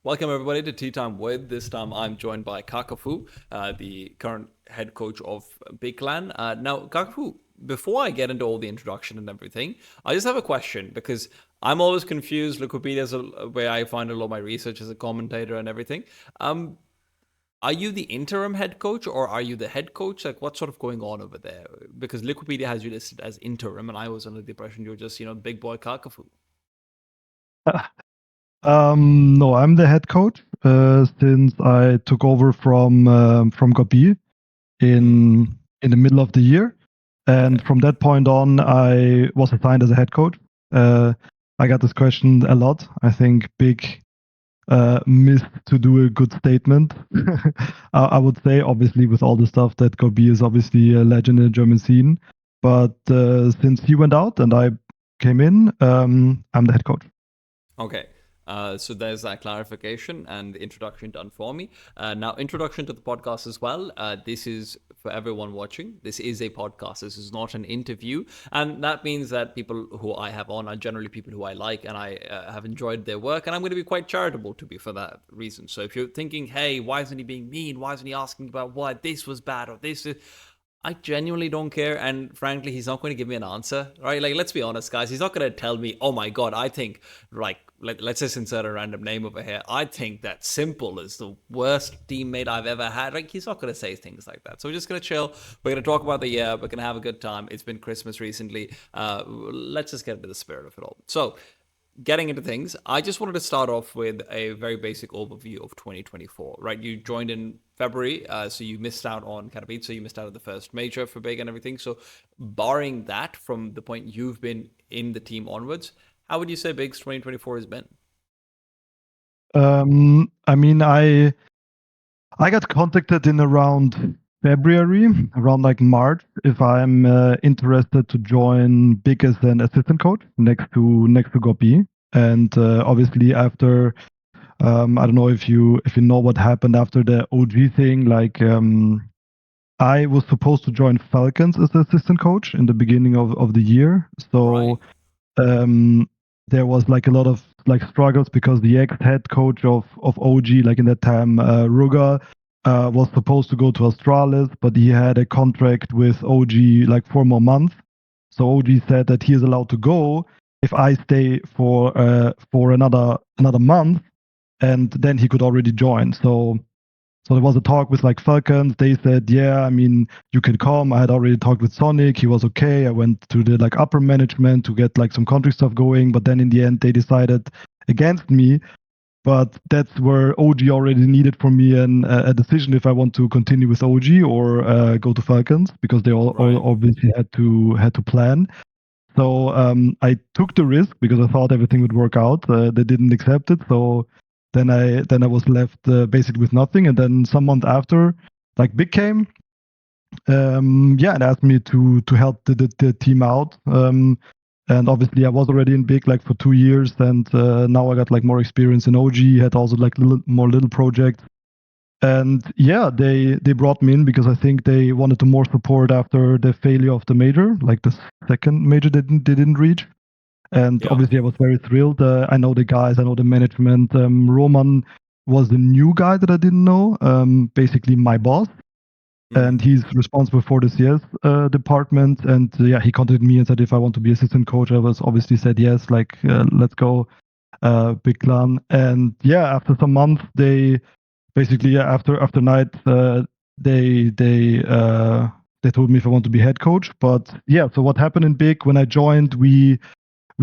Welcome everybody to TeaTime with. This time I'm joined by Kakafu, the current head coach of Big Clan. Now, Kakafu, before I get into all the introduction and everything, I just have a question because I'm always confused. Wikipedia is where I find a lot of my research as a commentator and everything. Are you the interim head coach or are you the head coach? Like, what's sort of going on over there? Because Wikipedia has you listed as interim, and I was under the impression you were just, big boy Kakafu. No, I'm the head coach since I took over from Gob B in the middle of the year, and Okay. from that point on, I was assigned as a head coach. I got this question a lot. I think Big missed to do a good statement. I would say, obviously, with all the stuff that Gob B is obviously a legend in the German scene, but since he went out and I came in, I'm the head coach. Okay. So there's that clarification and introduction done for me. Now, introduction to the podcast as well. This is for everyone watching. This is a podcast. This is not an interview. And that means that people who I have on are generally people who I like and I have enjoyed their work. And I'm going to be quite charitable to be for that reason. So if you're thinking, hey, why isn't he being mean? Why isn't he asking about why this was bad or this is. I genuinely don't care, and frankly, he's not going to give me an answer, right? Like, let's be honest, guys. He's not going to tell me, "Oh my god, I think like let's just insert a random name over here. I think that Simple is the worst teammate I've ever had." Like, he's not going to say things like that. So we're just going to chill. We're going to talk about the year. We're going to have a good time. It's been Christmas recently. Let's just get into the spirit of it all. So, getting into things, I just wanted to start off with a very basic overview of 2024, right? You joined in February, so you missed out on Katowice, so you missed out on the first major for Big and everything. So, barring that, from the point you've been in the team onwards, how would you say Big's 2024 has been? I mean, I got contacted in around February, around like March, if I'm interested to join Big as an assistant coach next to Gob B. And obviously after I don't know if you know what happened after the OG thing. Like I was supposed to join Falcons as the assistant coach in the beginning of the year. Right. So um, there was like a lot of like struggles because the ex head coach of OG, like in that time, Ruga, was supposed to go to Australis, but he had a contract with OG like 4 more months. So OG said that he is allowed to go if I stay for another month, and then he could already join. So there was a talk with like Falcons. They said, yeah, I mean, you can come. I had already talked with Sonic. He was okay. I went to the like upper management to get like some country stuff going. But then in the end, they decided against me. But that's where OG already needed from me a decision if I want to continue with OG or go to Falcons, because they all Right. obviously had to plan. So I took the risk because I thought everything would work out. They didn't accept it, so then I was left basically with nothing. And then some month after, like Big came, yeah, and asked me to help the team out. And obviously, I was already in Big like for 2 years, and now I got like more experience in OG. Had also like little projects. And yeah, they brought me in because I think they wanted to more support after the failure of the major, like the second major they didn't reach. And Yeah. obviously, I was very thrilled. I know the guys, I know the management. Roman was the new guy that I didn't know, basically my boss, Mm. and he's responsible for the CS department. And yeah, he contacted me and said if I want to be assistant coach. I was obviously said yes, like let's go, Big Clan. And yeah, after some months, they basically, yeah, after night, they told me if I want to be head coach. But yeah, so what happened in Big when I joined, we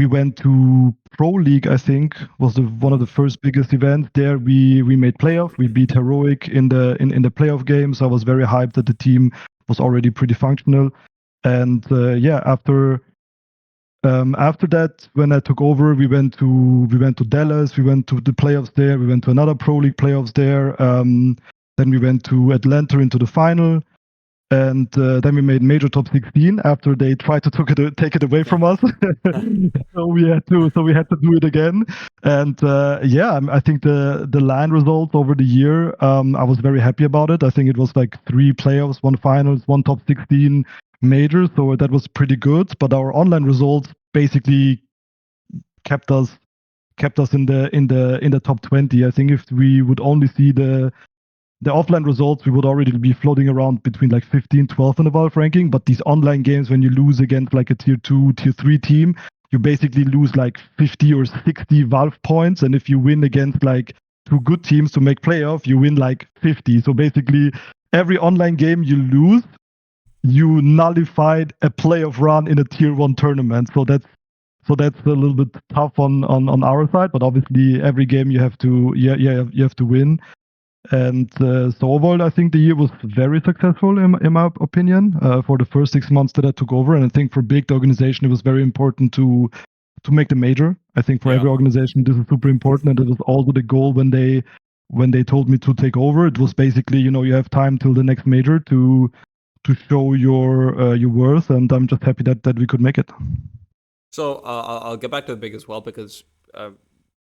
went to Pro League. I think was one of the first biggest events there. We made playoff. We beat Heroic in the playoff game. So I was very hyped that the team was already pretty functional. And yeah, after that, when I took over, we went to Dallas. We went to the playoffs there. We went to another Pro League playoffs there. Then we went to Atlanta into the final, and then we made Major top 16 after they tried to take it away from us. So we had to do it again. And yeah, I think the LAN results over the year, I was very happy about it. I think it was like 3 playoffs, 1 finals, 1 top 16 major, so that was pretty good. But our online results basically kept us kept us in the top 20. I think if we would only see the offline results, we would already be floating around between like 15, 12 in the Valve ranking. But these online games, when you lose against like a tier 2, tier 3 team, you basically lose like 50 or 60 Valve points. And if you win against like two good teams to make playoff, you win like 50. So basically, every online game you lose, you nullified a playoff run in a tier 1 tournament. So that's a little bit tough on our side. But obviously, every game you have to you have to win. And so overall, I think the year was very successful in my opinion for the first 6 months that I took over. And I think for big the organization, it was very important to make the major. I think for every organization, this is super important. And it was also the goal when they told me to take over. It was basically, you have time till the next major to show your worth. And I'm just happy that we could make it. So I'll get back to the big as well because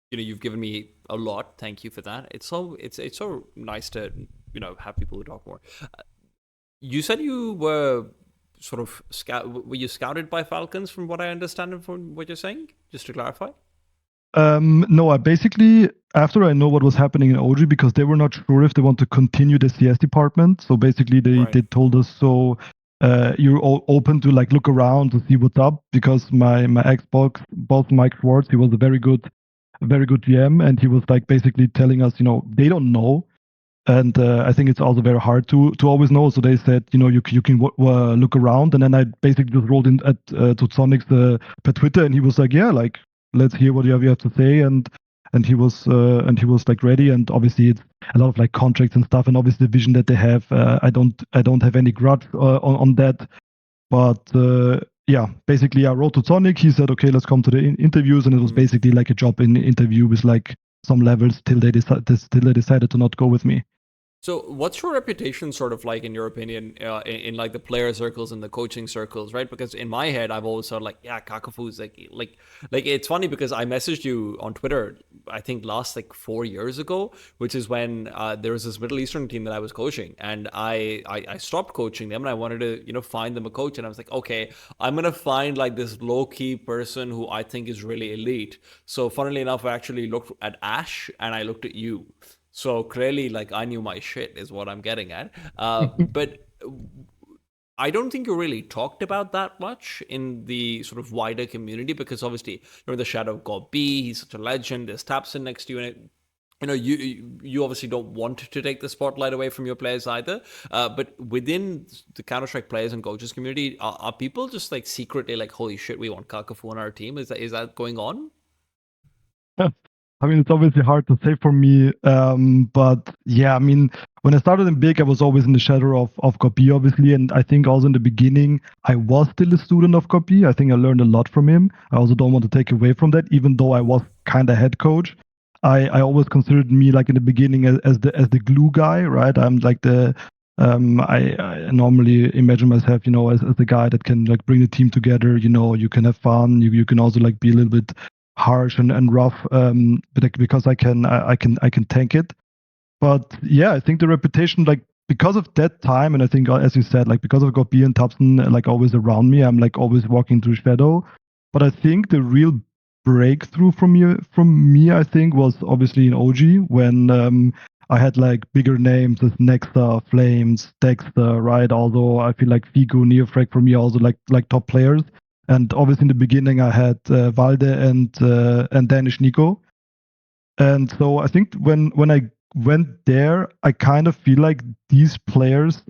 you've given me a lot. Thank you for that. It's so nice to have people who talk more. You said you were sort of were you scouted by Falcons from what I understand from what you're saying? Just to clarify. No, I basically, after I know what was happening in OG, because they were not sure if they want to continue the CS department. So basically they told us, so you're all open to like look around to see what's up, because my Xbox boss Mike Schwartz, he was a very good GM, and he was like basically telling us, they don't know. And I think it's also very hard to always know. So they said, you can look around. And then I basically just rolled in to Sonic's per Twitter, and he was like, yeah, like, let's hear what you have to say. And he was like ready. And obviously it's a lot of like contracts and stuff, and obviously the vision that they have. I don't have any grudge on that. But yeah, basically I wrote to Sonic. He said, okay, let's come to the interviews, and it was basically like a job in interview with like some levels till they decided to not go with me. So what's your reputation sort of like, in your opinion, in like the player circles and the coaching circles, right? Because in my head, I've always thought like, yeah, Kakafu's like it's funny because I messaged you on Twitter, I think last like 4 years ago, which is when there was this Middle Eastern team that I was coaching, and I stopped coaching them, and I wanted to, find them a coach. And I was like, okay, I'm going to find like this low key person who I think is really elite. So funnily enough, I actually looked at Ash and I looked at you. So clearly, like, I knew my shit is what I'm getting at. But I don't think you really talked about that much in the sort of wider community, because obviously you're in the shadow of Gob B. He's such a legend. There's Tapson next to you, and you obviously don't want to take the spotlight away from your players either. But within the Counter-Strike players and coaches community, are people just like secretly like, holy shit, we want Kakafu on our team? Is that going on? I mean, it's obviously hard to say for me, but yeah, I mean, when I started in Big, I was always in the shadow of Gob B, obviously, and I think also in the beginning, I was still a student of Gob B. I think I learned a lot from him. I also don't want to take away from that, even though I was kind of head coach. I always considered me like in the beginning as the glue guy, right? I'm like I normally imagine myself, as the guy that can like bring the team together. You can have fun. You can also like be a little bit harsh and rough, but because I can tank it. But yeah, I think the reputation, like, because of that time, and I think, as you said, like, because of Gob B and Tapson like always around me, I'm like always walking through shadow. But I think the real breakthrough from me, I think, was obviously in OG, when I had like bigger names as Nexa, Flames, Dexter, right? Although I feel like Figo, Neofrag for me also like top players. And obviously in the beginning I had Valde and Danish Nico. And so I think when I went there, I kind of feel like these players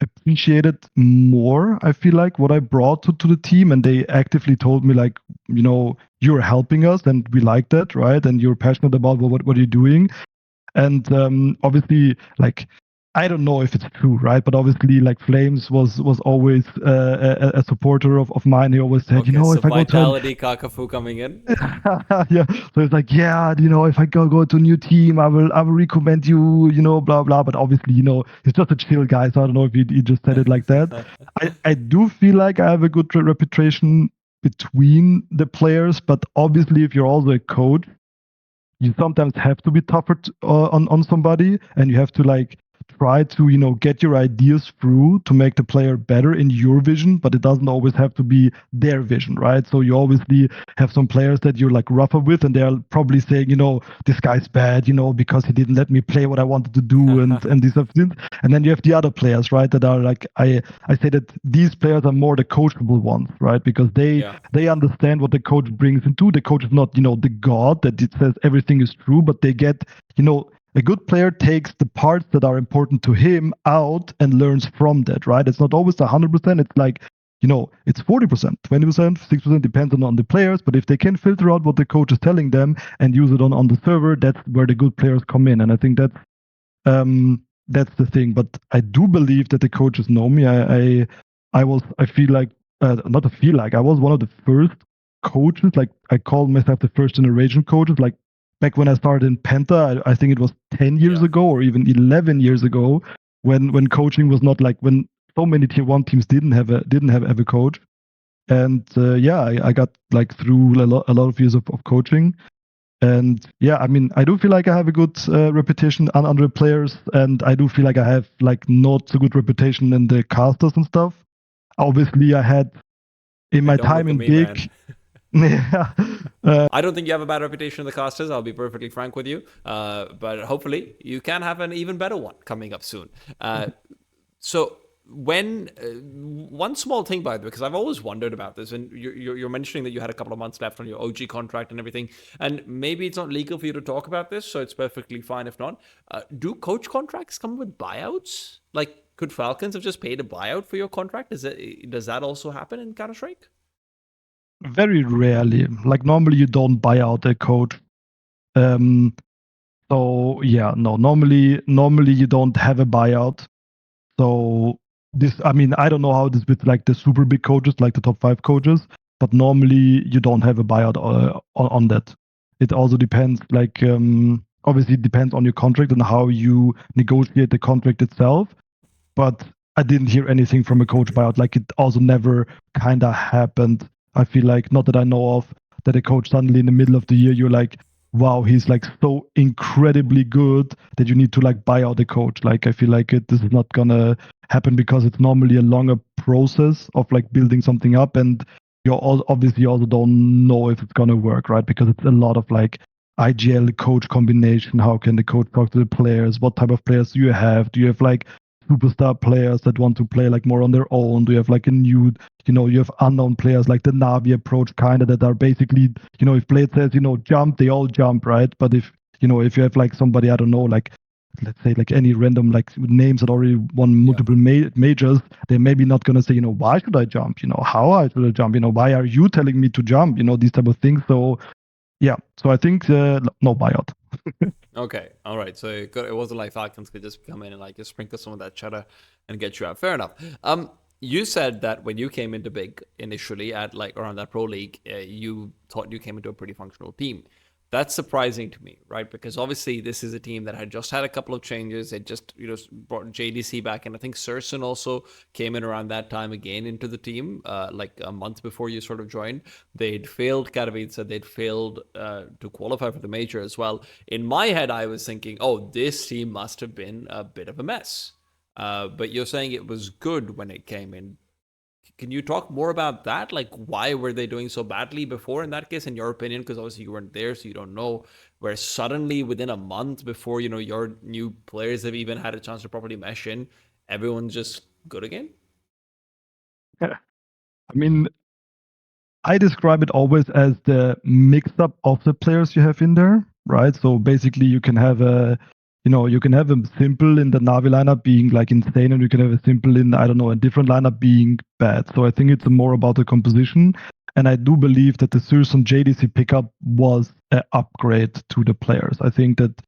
appreciated more, I feel like, what I brought to the team, and they actively told me like, you're helping us and we like that, right? And you're passionate about what you're doing. And obviously, like, I don't know if it's true, right? But obviously, like, Flames was always a supporter of mine. He always said, Okay, so if I go to Vitality Kakafu coming in. yeah, so it's like, yeah, if I go to a new team, I will recommend you, blah blah. But obviously, he's just a chill guy, so I don't know if he just said it like that. I do feel like I have a good reputation between the players, but obviously, if you're also a coach, you sometimes have to be tougher on somebody, and you have to like try to, get your ideas through to make the player better in your vision, but it doesn't always have to be their vision, right? So you obviously have some players that you're like rougher with, and they're probably saying, this guy's bad, because he didn't let me play what I wanted to do, and these stuff. And then you have the other players, right, that are like, I say that these players are more the coachable ones, right? Because they understand what the coach brings into. The coach is not, the god that it says everything is true, but they get, a good player takes the parts that are important to him out and learns from that, right? It's not always 100%. It's like, it's 40%, 20%, 6%, depends on the players. But if they can filter out what the coach is telling them and use it on the server, that's where the good players come in. And I think that's the thing. But I do believe that the coaches know me. I feel like, not to feel like, I was one of the first coaches. Like, I call myself the first generation coaches. Like, back when I started in Penta, I think it was 10 years ago or even 11 years ago, when coaching was not like, when so many tier one teams didn't have a coach. And I got like through a lot of years of coaching. And yeah, I mean, I do feel like I have a good reputation under players, and I do feel like I have like not so good reputation in the casters and stuff. Obviously, I had in my time in Big. Yeah. I don't think you have a bad reputation in the casters. I'll be perfectly frank with you. But hopefully you can have an even better one coming up soon. So when one small thing, by the way, because I've always wondered about this, and you're mentioning that you had a couple of months left on your OG contract and everything, and maybe it's not legal for you to talk about this, so it's perfectly fine if not. Do coach contracts come with buyouts? Like, could Falcons have just paid a buyout for your contract? Does that also happen in Counter-Strike? Very rarely. Like, normally you don't buy out a coach. So yeah, no. Normally you don't have a buyout. So this, I mean, I don't know how this with like the super big coaches, like the top 5 coaches, but normally you don't have a buyout on that. It also depends, like, obviously it depends on your contract and how you negotiate the contract itself. But I didn't hear anything from a coach buyout. Like, it also never kind of happened. I feel like, not that I know of, that a coach suddenly in the middle of the year, you're like, wow, he's like so incredibly good that you need to like buy out the coach. Like, I feel like this is not gonna happen, because it's normally a longer process of like building something up, and you obviously also don't know if it's gonna work, right? Because it's a lot of like IGL coach combination. How can the coach talk to the players? What type of players do you have? Do you have like superstar players that want to play like more on their own? Do you have like a new, you have unknown players like the Navi approach kind of, that are basically, if Blade says, jump, they all jump, right? But if you have like somebody, I don't know, like, let's say like any random like names that already won multiple majors, they're maybe not going to say, why should I jump? How I should I jump? Why are you telling me to jump? These type of things. So yeah, so I think no buyout. Okay, all right. So it wasn't like Falcons could just come in and like just sprinkle some of that cheddar and get you out. Fair enough. You said that when you came into Big initially at like around that pro league, you thought you came into a pretty functional team. That's surprising to me, right? Because obviously this is a team that had just had a couple of changes. They just brought JDC back, and I think Syrson also came in around that time again into the team, like a month before you sort of joined. They'd failed Katowice, they'd failed to qualify for the major as well. In my head, I was thinking, oh, this team must have been a bit of a mess. But you're saying it was good when it came in. Can you talk more about that? Like, why were they doing so badly before in that case, in your opinion? Because obviously you weren't there, so you don't know. Where suddenly within a month before, your new players have even had a chance to properly mesh in, everyone's just good again? Yeah. I mean, I describe it always as the mix up of the players you have in there, right? So basically you can have you can have a simple in the Navi lineup being like insane, and you can have a simple in, I don't know, a different lineup being bad. So I think it's more about the composition. And I do believe that the Syrson JDC pickup was an upgrade to the players. I think that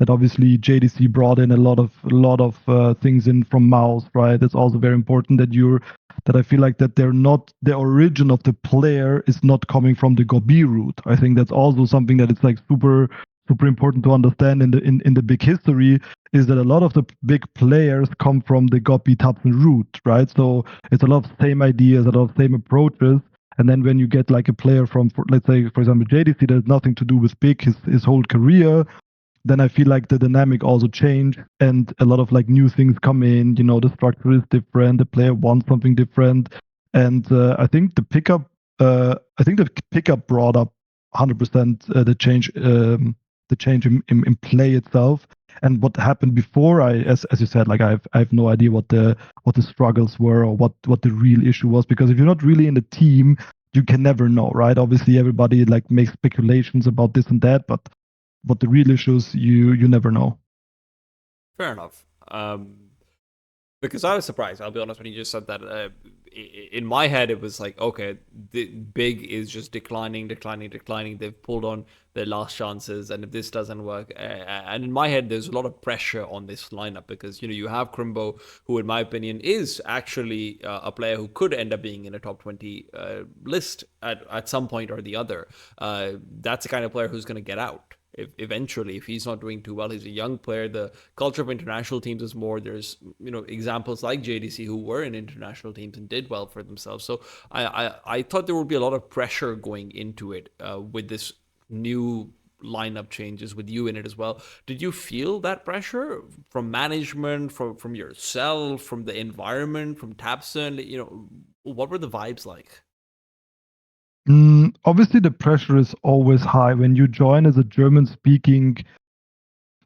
obviously JDC brought in a lot of things in from Mouse, right? It's also very important that I feel like that they're not, the origin of the player is not coming from the Gob B route. I think that's also something that it's like super important to understand in the big history, is that a lot of the big players come from the Gob B route, right? So it's a lot of same ideas, a lot of same approaches. And then when you get like a player from, let's say, for example, JDC, that has nothing to do with big his whole career, then I feel like the dynamic also changed and a lot of like new things come in. The structure is different. The player wants something different, and I think the pickup brought up 100% the change in play itself. And what happened before, as you said, like I have no idea what the struggles were or what the real issue was, because if you're not really in the team, you can never know, right? Obviously, everybody like makes speculations about this and that, but what the real issues, you never know. Fair enough. Because I was surprised. I'll be honest, when you just said that. In my head, it was like, okay, the big is just declining. They've pulled on their last chances, and if this doesn't work, and in my head, there's a lot of pressure on this lineup because you have Krimbo, who, in my opinion, is actually a player who could end up being in a top 20 list at some point or the other. That's the kind of player who's going to get out. If he's not doing too well. He's a young player. The culture of international teams is more. There's examples like JDC who were in international teams and did well for themselves. So I thought there would be a lot of pressure going into it with this new lineup changes, with you in it as well. Did you feel that pressure from management, from yourself, from the environment, from Tabson? What were the vibes like? Obviously, the pressure is always high when you join as a German-speaking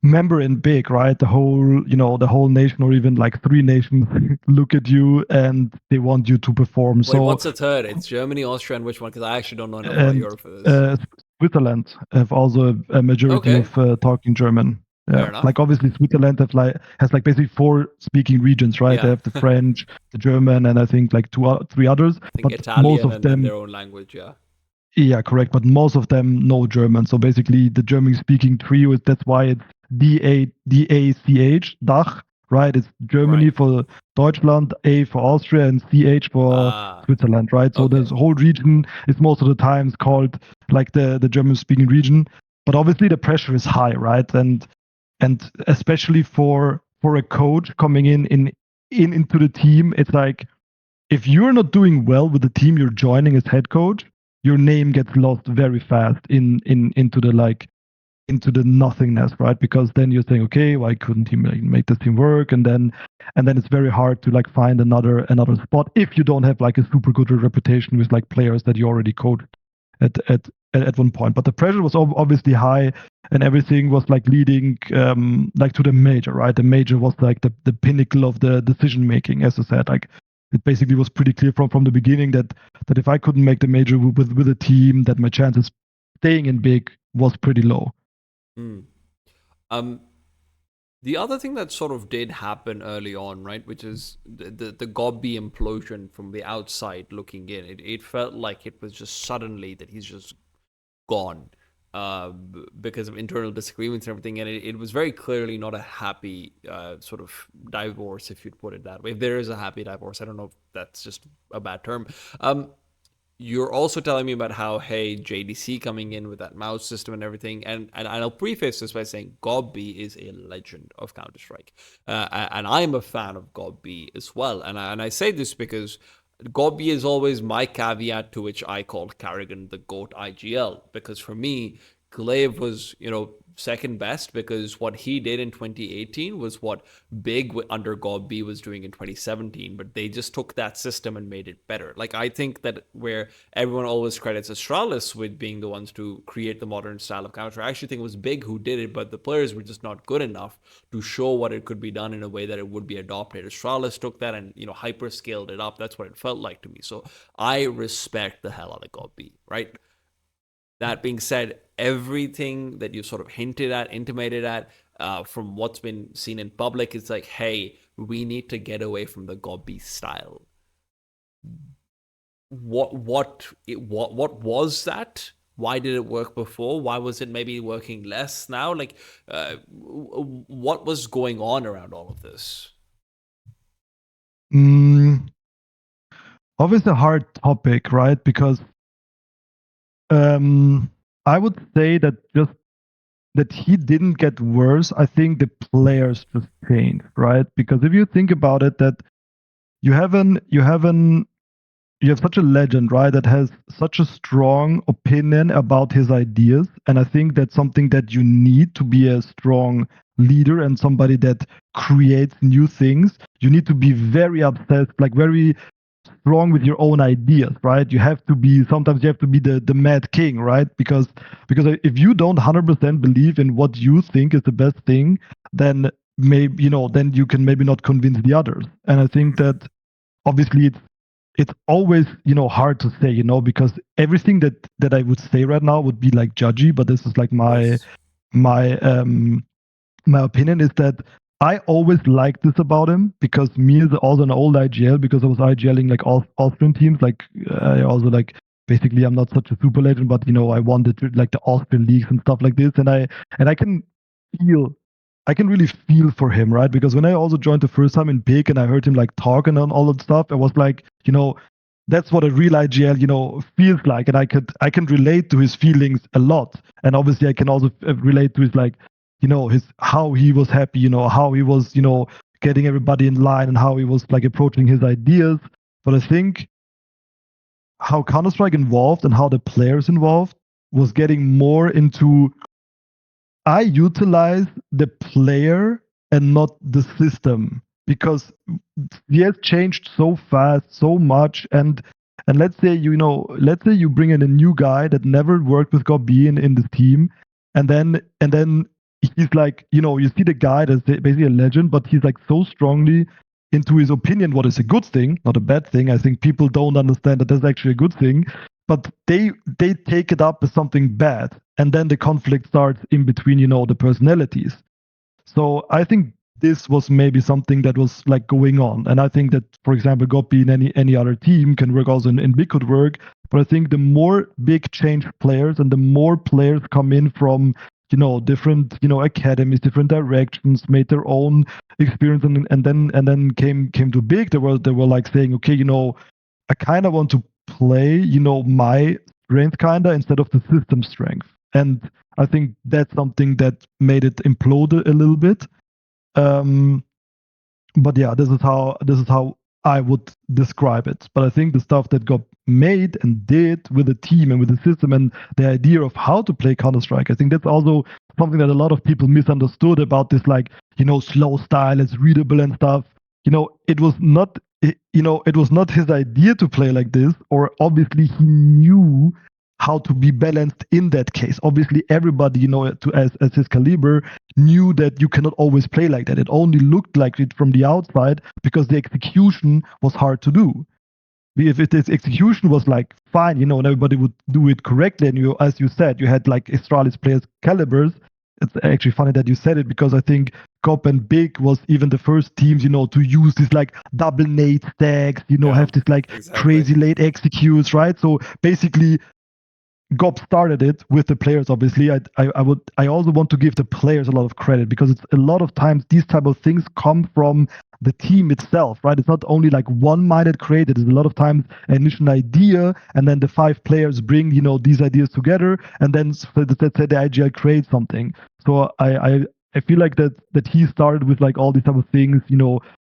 member in big, right? The whole nation, or even like three nations, look at you and they want you to perform. Wait, what's the third? It's Germany, Austria, and which one? Because I actually don't know enough about Europe for this. Switzerland have also a majority of talking German. Fair enough. Like obviously Switzerland has basically 4 speaking regions, right? Yeah. They have the French, the German, and I think like 3 others. I think Italian, most of them their own language. Yeah. Yeah, correct. But most of them know German. So basically, the German-speaking trio is, that's why it's DACH, Dach, right? It's Germany for Deutschland, A for Austria, and CH for Switzerland, right? So this whole region is most of the times called like the German-speaking region. But obviously, the pressure is high, right? And especially for a coach coming into the team, it's like, if you're not doing well with the team you're joining as head coach, your name gets lost very fast into the nothingness, right? Because then you're saying, okay, why couldn't he make this team work? And then it's very hard to like find another spot if you don't have like a super good reputation with like players that you already coached at one point. But the pressure was obviously high, and everything was like leading like to the major, right? The major was like the pinnacle of the decision making, as I said. Like, it basically was pretty clear from the beginning that if I couldn't make the major with a team, that my chances staying in big was pretty low. The other thing that sort of did happen early on, right, which is the Gob B implosion from the outside looking in. It felt like it was just suddenly that he's just gone because of internal disagreements and everything. And it was very clearly not a happy sort of divorce, if you'd put it that way. If there is a happy divorce, I don't know if that's just a bad term. You're also telling me about how, hey, JDC coming in with that mouse system and everything. And I'll preface this by saying Gob B is a legend of Counter-Strike. And I'm a fan of Gob B as well. And I say this because Gob B is always my caveat to which I called Carrigan the GOAT IGL. Because for me, Glaive was, second best, because what he did in 2018 was what Big under Gob B was doing in 2017, but they just took that system and made it better. Like, I think that where everyone always credits Astralis with being the ones to create the modern style of Counter, I actually think it was Big who did it, but the players were just not good enough to show what it could be done in a way that it would be adopted. Astralis took that and, hyper scaled it up. That's what it felt like to me. So I respect the hell out of Gob B, right? That being said, everything that you sort of hinted at, intimated at, from what's been seen in public, is like, hey, we need to get away from the Gob B style. What was that? Why did it work before? Why was it maybe working less now? Like, what was going on around all of this? Obviously a hard topic, right? Because I would say that just that he didn't get worse. I think the players just changed, right? Because if you think about it, that you have an you have such a legend, right, that has such a strong opinion about his ideas. And I think that's something that you need to be a strong leader and somebody that creates new things. You need to be very obsessed, like very strong with your own ideas, right? You have to be, sometimes you have to be the mad king, right? Because if you don't 100% believe in what you think is the best thing, then maybe, then you can maybe not convince the others. And I think that obviously it's always hard to say, because everything that I would say right now would be like judgy, but this is like Of course. my my opinion is that I always liked this about him, because me as also an old IGL, because I was IGLing like all Austrian teams. Like I also like, basically I'm not such a super legend, but I wanted to, like, the Austrian leagues and stuff like this, and I can feel. I can really feel for him, right? Because when I also joined the first time in Big and I heard him like talking and all that stuff, I was like, that's what a real IGL, feels like, and I can relate to his feelings a lot. And obviously, I can also relate to his, like, his, how he was happy, how he was, getting everybody in line, and how he was like approaching his ideas. But I think how Counter Strike involved and how the players involved was getting more into, I utilize the player and not the system, because he has changed so fast, so much, and let's say you bring in a new guy that never worked with Gob B in the team, and then he's like, you see the guy that's basically a legend, but he's like so strongly into his opinion, what is a good thing, not a bad thing. I think people don't understand that that's actually a good thing, but they take it up as something bad, and then the conflict starts in between, the personalities. So I think this was maybe something that was like going on, and I think that, for example, Gopi in any other team can work, also in Big could work. But I think the more Big change players and the more players come in from different academies, different directions, made their own experience, and then came to Big. They were like saying, okay, I kind of want to play, my strength kinda instead of the system strength. And I think that's something that made it implode a little bit. Um, but yeah, this is how I would describe it. But I think the stuff that got made and did with the team and with the system and the idea of how to play Counter Strike, I think that's also something that a lot of people misunderstood about this, like, slow style, it's readable and stuff. It was not, it was not his idea to play like this, or obviously he knew how to be balanced in that case. Obviously, everybody, as his caliber, knew that you cannot always play like that. It only looked like it from the outside because the execution was hard to do. If its execution was like fine, and everybody would do it correctly, and as you said, you had like Astralis players calibers. It's actually funny that you said it, because I think Cop and Big was even the first teams, to use this like double nade stacks, Yeah, have this like exactly. crazy late executes, right? So basically, Gob started it with the players. Obviously, I also want to give the players a lot of credit, because it's a lot of times these type of things come from the team itself, right? It's not only like one-minded created. It's a lot of times an initial idea, and then the 5 players bring these ideas together, and then let's say the IGL creates something. So I feel like that he started with like all these type of things,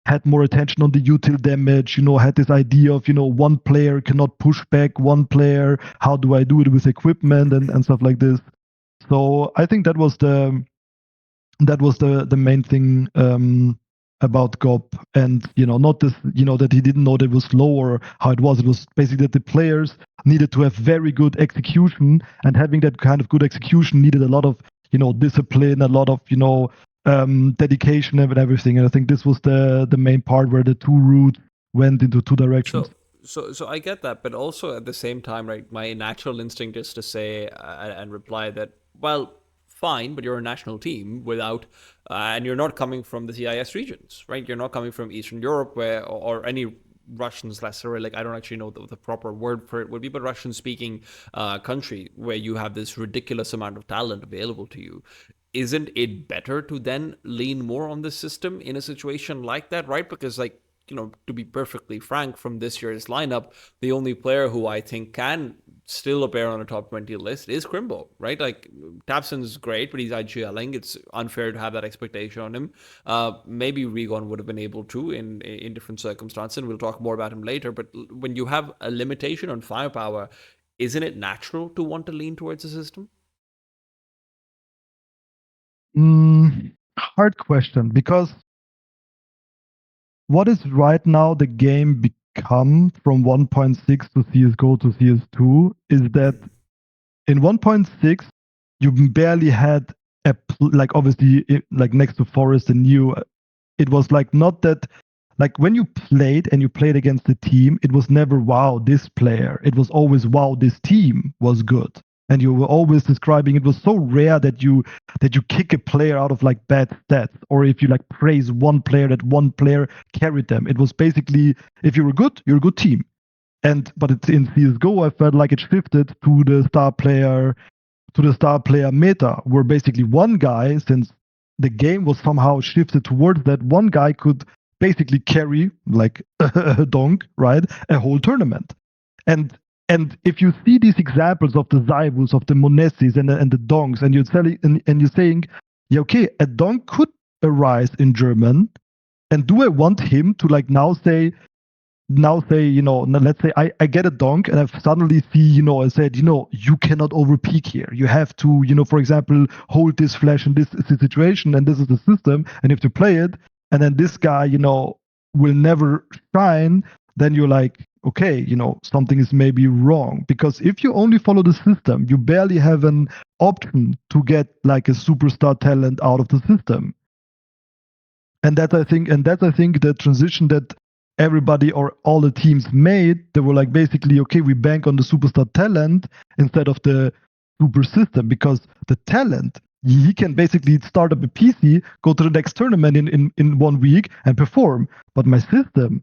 had more attention on the util damage, had this idea of, one player cannot push back one player. How do I do it with equipment and stuff like this? So I think that was the main thing about Gob, and not this, that he didn't know that it was slow or how it was. It was basically that the players needed to have very good execution, and having that kind of good execution needed a lot of discipline, a lot of dedication and everything. And I think this was the main part where the two routes went into two directions. So I get that, but also at the same time, right? My natural instinct is to say and reply that, well, fine, but you're a national team without, and you're not coming from the CIS regions, right? You're not coming from Eastern Europe, or any Russians, necessarily. Like, I don't actually know the proper word for it would be, but Russian-speaking country where you have this ridiculous amount of talent available to you. Isn't it better to then lean more on the system in a situation like that, right? Because, like, to be perfectly frank, from this year's lineup, the only player who I think can still appear on a top 20 list is Krimbo, right? Like, tabseN's great, but he's IGLing. It's unfair to have that expectation on him. Maybe Rigon would have been able to in different circumstances, and we'll talk more about him later. But when you have a limitation on firepower, isn't it natural to want to lean towards the system? Hard question, because what is right now the game become from 1.6 to CSGO to CS2 is that in 1.6 you barely had like obviously like next to Forest and New, it was like not that, like when you played and you played against the team, it was never wow this player, it was always wow this team was good, and you were always describing, it was so rare that you kick a player out of like bad stats, or if you like praise one player that one player carried them. It was basically, if you were good, you're a good team. But it's in CSGO, I felt like it shifted to the star player meta, where basically one guy, since the game was somehow shifted towards that, one guy could basically carry like a donk, right, a whole tournament. And if you see these examples of the Zaibus, of the Monessis and the donks, and you're saying, yeah, okay, a donk could arise in German, and do I want him to like now say, let's say I get a donk and I suddenly see, I said, you cannot overpeak here. You have to, for example, hold this flash in this situation, and this is the system, and you have to play it. And then this guy, will never shine. Then you're like, okay, something is maybe wrong. Because if you only follow the system, you barely have an option to get like a superstar talent out of the system. And that's I think the transition that everybody or all the teams made. They were like, basically, okay, we bank on the superstar talent instead of the super system, because the talent, he can basically start up a PC, go to the next tournament in 1 week and perform. But my system,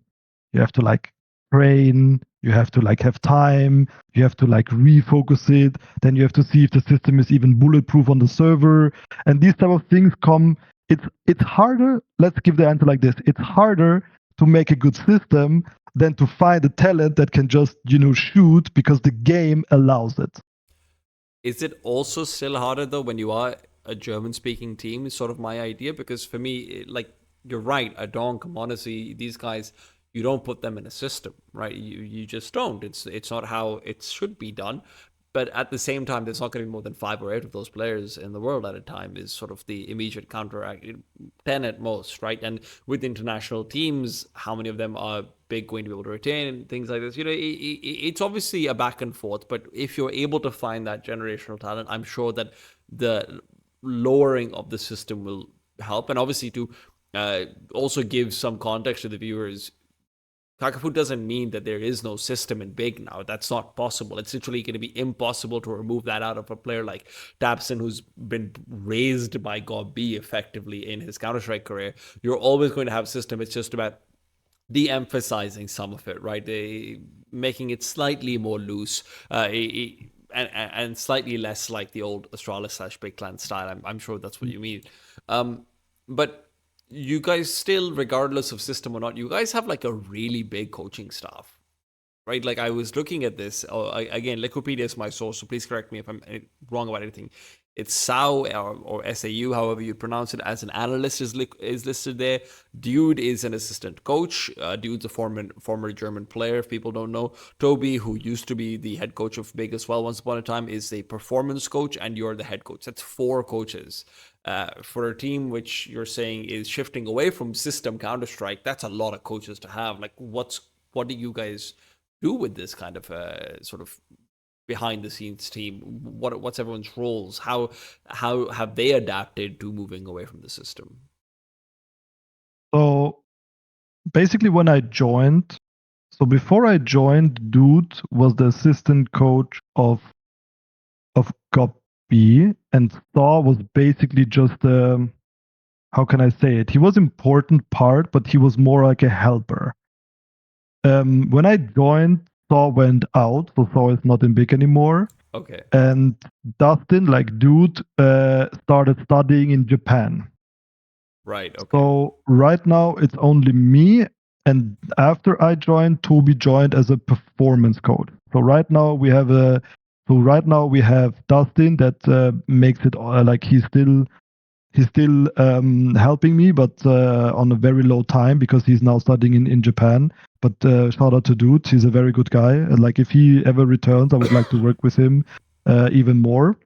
you have to like train, you have to like have time, you have to like refocus it, then you have to see if the system is even bulletproof on the server, and these type of things come. It's harder. Let's give the answer like this: it's harder to make a good system than to find a talent that can just shoot, because the game allows it. Is it also still harder though when you are a German speaking team? Is sort of my idea, because for me, like, you're right, a Donk, Monesi, these guys, you don't put them in a system, right? You just don't. It's not how it should be done. But at the same time, there's not going to be more than 5 or 8 of those players in the world at a time, is sort of the immediate counteract. 10 at most, right? And with international teams, how many of them are big going to be able to retain and things like this? It's obviously a back and forth, but if you're able to find that generational talent, I'm sure that the lowering of the system will help. And obviously, to also give some context to the viewers, Kakafu doesn't mean that there is no system in Big now. That's not possible. It's literally going to be impossible to remove that out of a player like tabseN, who's been raised by Gob B effectively in his Counter-Strike career. You're always going to have a system. It's just about de-emphasizing some of it, right? Making it slightly more loose, and slightly less like the old Astralis/Big Clan style. I'm sure that's what you mean. But you guys still, regardless of system or not, you guys have like a really big coaching staff, right? Like, I was looking at this. Again, Wikipedia is my source, so please correct me if I'm wrong about anything. It's SAU or SAU, however you pronounce it, as an analyst is listed there. Dude is an assistant coach. Dude's a former German player, if people don't know. Toby, who used to be the head coach of Big as well once upon a time, is a performance coach, and you're the head coach. That's 4 coaches. For a team which you're saying is shifting away from system Counter-Strike, that's a lot of coaches to have. Like, what do you guys do with this kind of sort of behind the scenes team? What's everyone's roles? How have they adapted to moving away from the system? So basically, when I joined, before I joined, Dude was the assistant coach of Gob B, and Thor was basically just how can I say it? He was important part, but he was more like a helper. When I joined, Thor went out, so Thor is not in Big anymore. Okay. And Dustin, like Dude, started studying in Japan. Right. Okay. So right now it's only me and after I joined, Toby joined as a performance coach. So right now we have Dustin that makes it like he's still helping me, but on a very low time because he's now studying in Japan. But shout out to Dude, he's a very good guy. And like if he ever returns, I would like to work with him even more.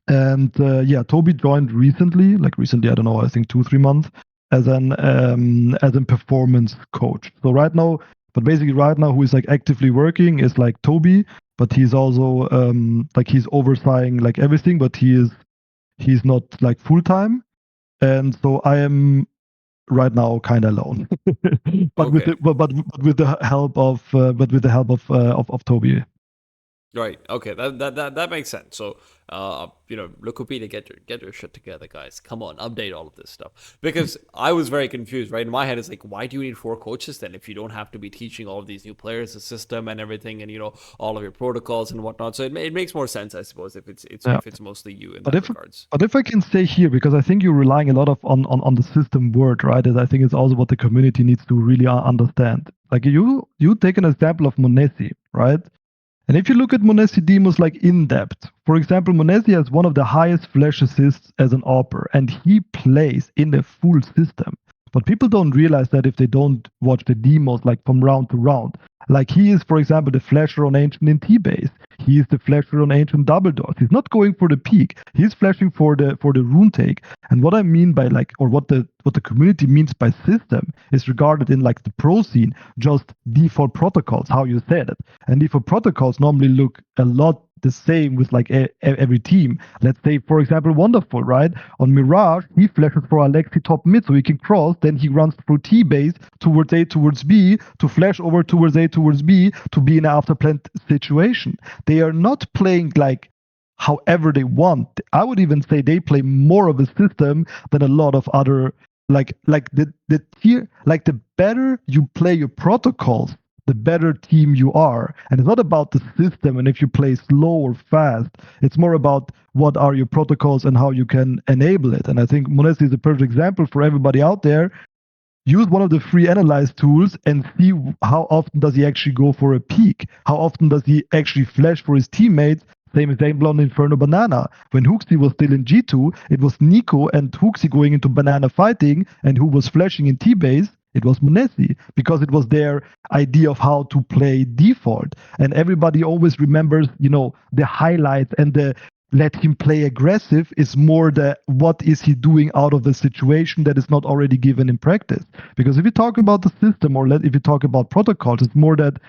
And yeah, Toby joined recently, I don't know, I think 2-3 months as a performance coach. So basically right now, who is like actively working is like Toby, but he's also like he's overseeing like everything, but he's not like full time, and so I am right now kind of alone, but with Okay. the, but with the help of of Toby. Right. Okay. That makes sense. So, Lukupita, get your shit together, guys. Come on, update all of this stuff. Because I was very confused. Right in my head, it's like, why do you need 4 coaches then if you don't have to be teaching all of these new players the system and everything, and all of your protocols and whatnot. So it makes more sense, I suppose, if Yeah. it's mostly you in But that if regards. but if I can stay here, because I think you're relying a lot of on the system word, right? And I think it's also what the community needs to really understand. Like you take an example of Monesi, right? And if you look at Monesi demos like in depth, for example, Monesi has one of the highest flash assists as an AWPer, and he plays in the full system. But people don't realize that if they don't watch the demos like from round to round. Like he is, for example, the flasher on Ancient in T-base. He is the flasher on Ancient double doors. He's not going for the peak. He's flashing for the rune take. And what I mean by like, or what the community means by system is regarded in like the pro scene, just default protocols, how you said it. And default protocols normally look a lot the same with like every team. Let's say, for example, Wonderful, right? On Mirage, he flashes for Alexi top mid so he can cross, then he runs through T base towards A towards B to flash over towards A towards B to be in an after plant situation. They are not playing like however they want. I would even say they play more of a system than a lot of other like the tier like the better you play your protocols, the better team you are. And it's not about the system and if you play slow or fast. It's more about what are your protocols and how you can enable it. And I think Monesi is a perfect example for everybody out there. Use one of the free analyze tools and see how often does he actually go for a peak. How often does he actually flash for his teammates? Same as Blonde Inferno Banana. When Hooksy was still in G2, it was Nico and Hooksy going into Banana fighting, and who was flashing in T-base? It was Monesi, because it was their idea of how to play default. And everybody always remembers, the highlights and the let him play aggressive is more the what is he doing out of a situation that is not already given in practice. Because if you talk about the system or if you talk about protocols, it's more that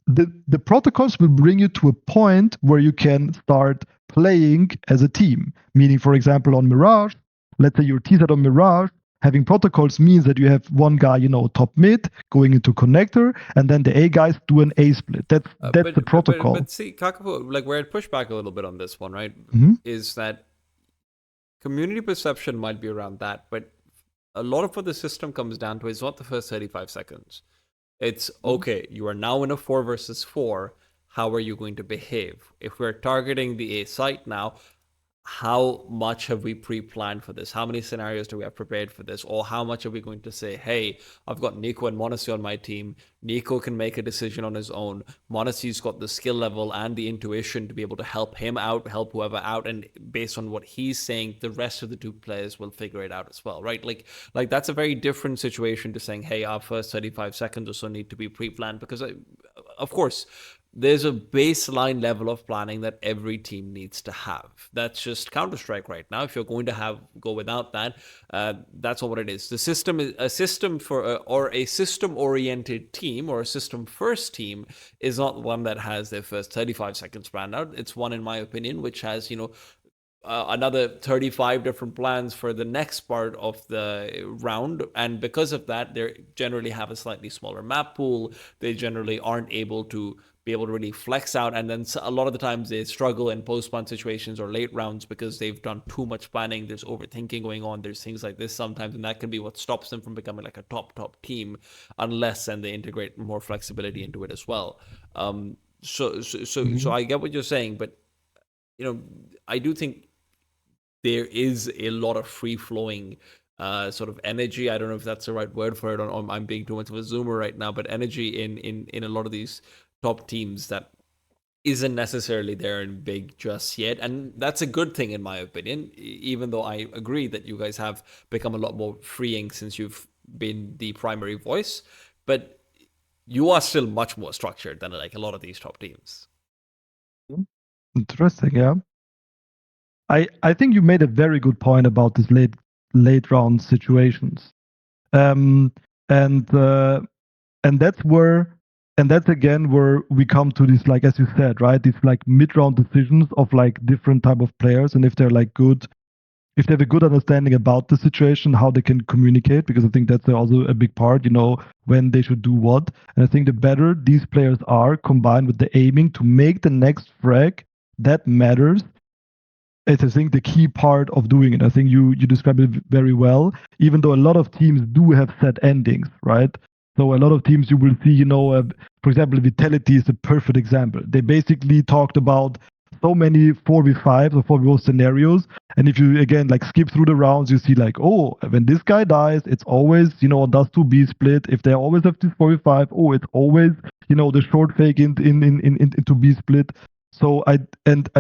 the protocols will bring you to a point where you can start playing as a team. Meaning, for example, on Mirage, let's say you're T-set on Mirage, having protocols means that you have one guy, top mid going into connector, and then the A guys do an A split. That's the protocol. But see, Kakafu, like where I'd push back a little bit on this one, right, is that community perception might be around that, but a lot of what the system comes down to is not the first 35 seconds. It's okay, you are now in a 4 versus 4. How are you going to behave? If we're targeting the A site now, how much have we pre-planned for this? How many scenarios do we have prepared for this? Or how much are we going to say, hey, I've got Nico and Monesi on my team. Nico can make a decision on his own. Monesi's got the skill level and the intuition to be able to help him out, help whoever out. And based on what he's saying, the rest of the 2 players will figure it out as well, right? Like that's a very different situation to saying, hey, our first 35 seconds or so need to be pre-planned, because of course, there's a baseline level of planning that every team needs to have. That's just Counter-Strike right now. If you're going to go without that, that's not what it is. The system is a system or a system-oriented team or a system-first team is not one that has their first 35 seconds planned out. It's one, in my opinion, which has another 35 different plans for the next part of the round, and because of that, they generally have a slightly smaller map pool. They generally aren't able to really flex out, and then a lot of the times they struggle in post-spawn situations or late rounds because they've done too much planning. There's overthinking going on. There's things like this sometimes, and that can be what stops them from becoming like a top team, unless and they integrate more flexibility into it as well. So I get what you're saying, but I do think there is a lot of free flowing sort of energy. I don't know if that's the right word for it, or I'm being too much of a zoomer right now, but energy in a lot of these top teams that isn't necessarily there in big just yet. And that's a good thing, in my opinion, even though I agree that you guys have become a lot more freeing since you've been the primary voice. But you are still much more structured than like a lot of these top teams. Interesting, yeah. I think you made a very good point about this late round situations. Um, and and that's where and that's again where we come to this, like as you said, right, these like mid-round decisions of like different type of players, and if they're like good, if they have a good understanding about the situation, how they can communicate, because I think that's also a big part, when they should do what. And I think the better these players are combined with the aiming to make the next frag, that matters. It's, I think, the key part of doing it. I think you described it very well, even though a lot of teams do have set endings, right? So a lot of teams you will see, for example, Vitality is a perfect example. They basically talked about so many 4v5s or 4v4 scenarios. And if you, again, like skip through the rounds, you see like, oh, when this guy dies, it's always, does 2B split. If they always have this 4v5, oh, it's always, the short fake into B split. So I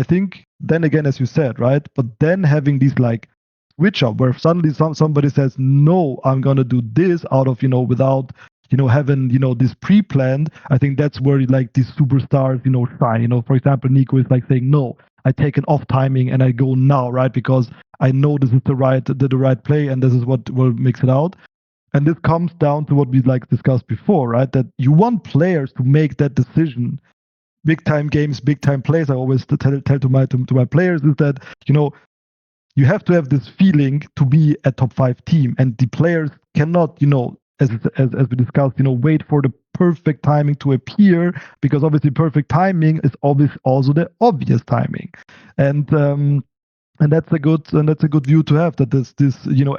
think then again, as you said, right? But then having these like switch up where suddenly somebody says, no, I'm gonna do this out of, without, having, this pre-planned. I think that's where like these superstars, shine. For example, Nico is like saying, no, I take an off timing and I go now, right? Because I know this is the right play and this is what will mix it out. And this comes down to what we like discussed before, right? That you want players to make that decision. Big time games, big time plays. I always tell to my players is that you have to have this feeling to be a top 5 team, and the players cannot as we discussed wait for the perfect timing to appear, because obviously perfect timing is always also the obvious timing, and that's a good view to have. That this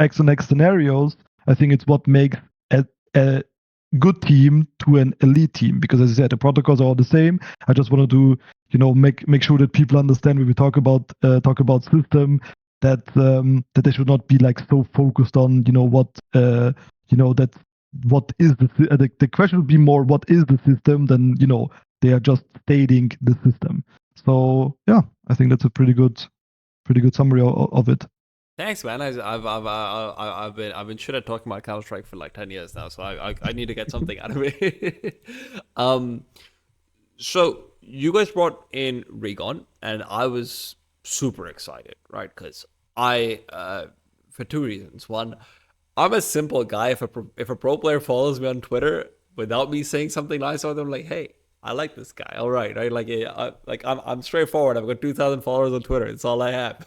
X and X scenarios. I think it's what makes a good team to an elite team, because as I said, the protocols are all the same. I just wanted to make sure that people understand when we talk about system, that that they should not be like so focused on that what is the question would be more what is the system than they are just stating the system. So yeah, I think that's a pretty good summary of it. Thanks, man. I've been shit at talking about Counter Strike for like 10 years now, so I need to get something out of it. um, so you guys brought in Rigon, and I was super excited, right? Because for two reasons. One, I'm a simple guy. If a pro player follows me on Twitter without me saying something nice about them, like, hey, I like this guy. All right, right? I'm straightforward. I've got 2,000 followers on Twitter. It's all I have.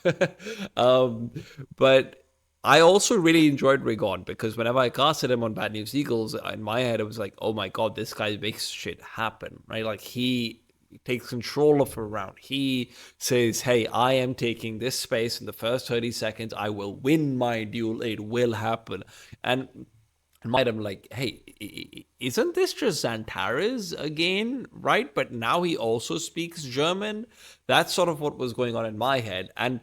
But I also really enjoyed Rigon, because whenever I casted him on Bad News Eagles, in my head it was like, oh my god, this guy makes shit happen, right? Like he takes control of a round. He says, hey, I am taking this space in the first 30 seconds. I will win my duel. It will happen. And I'm like, hey, isn't this just Xantares again, right? But now he also speaks German. That's sort of what was going on in my head. And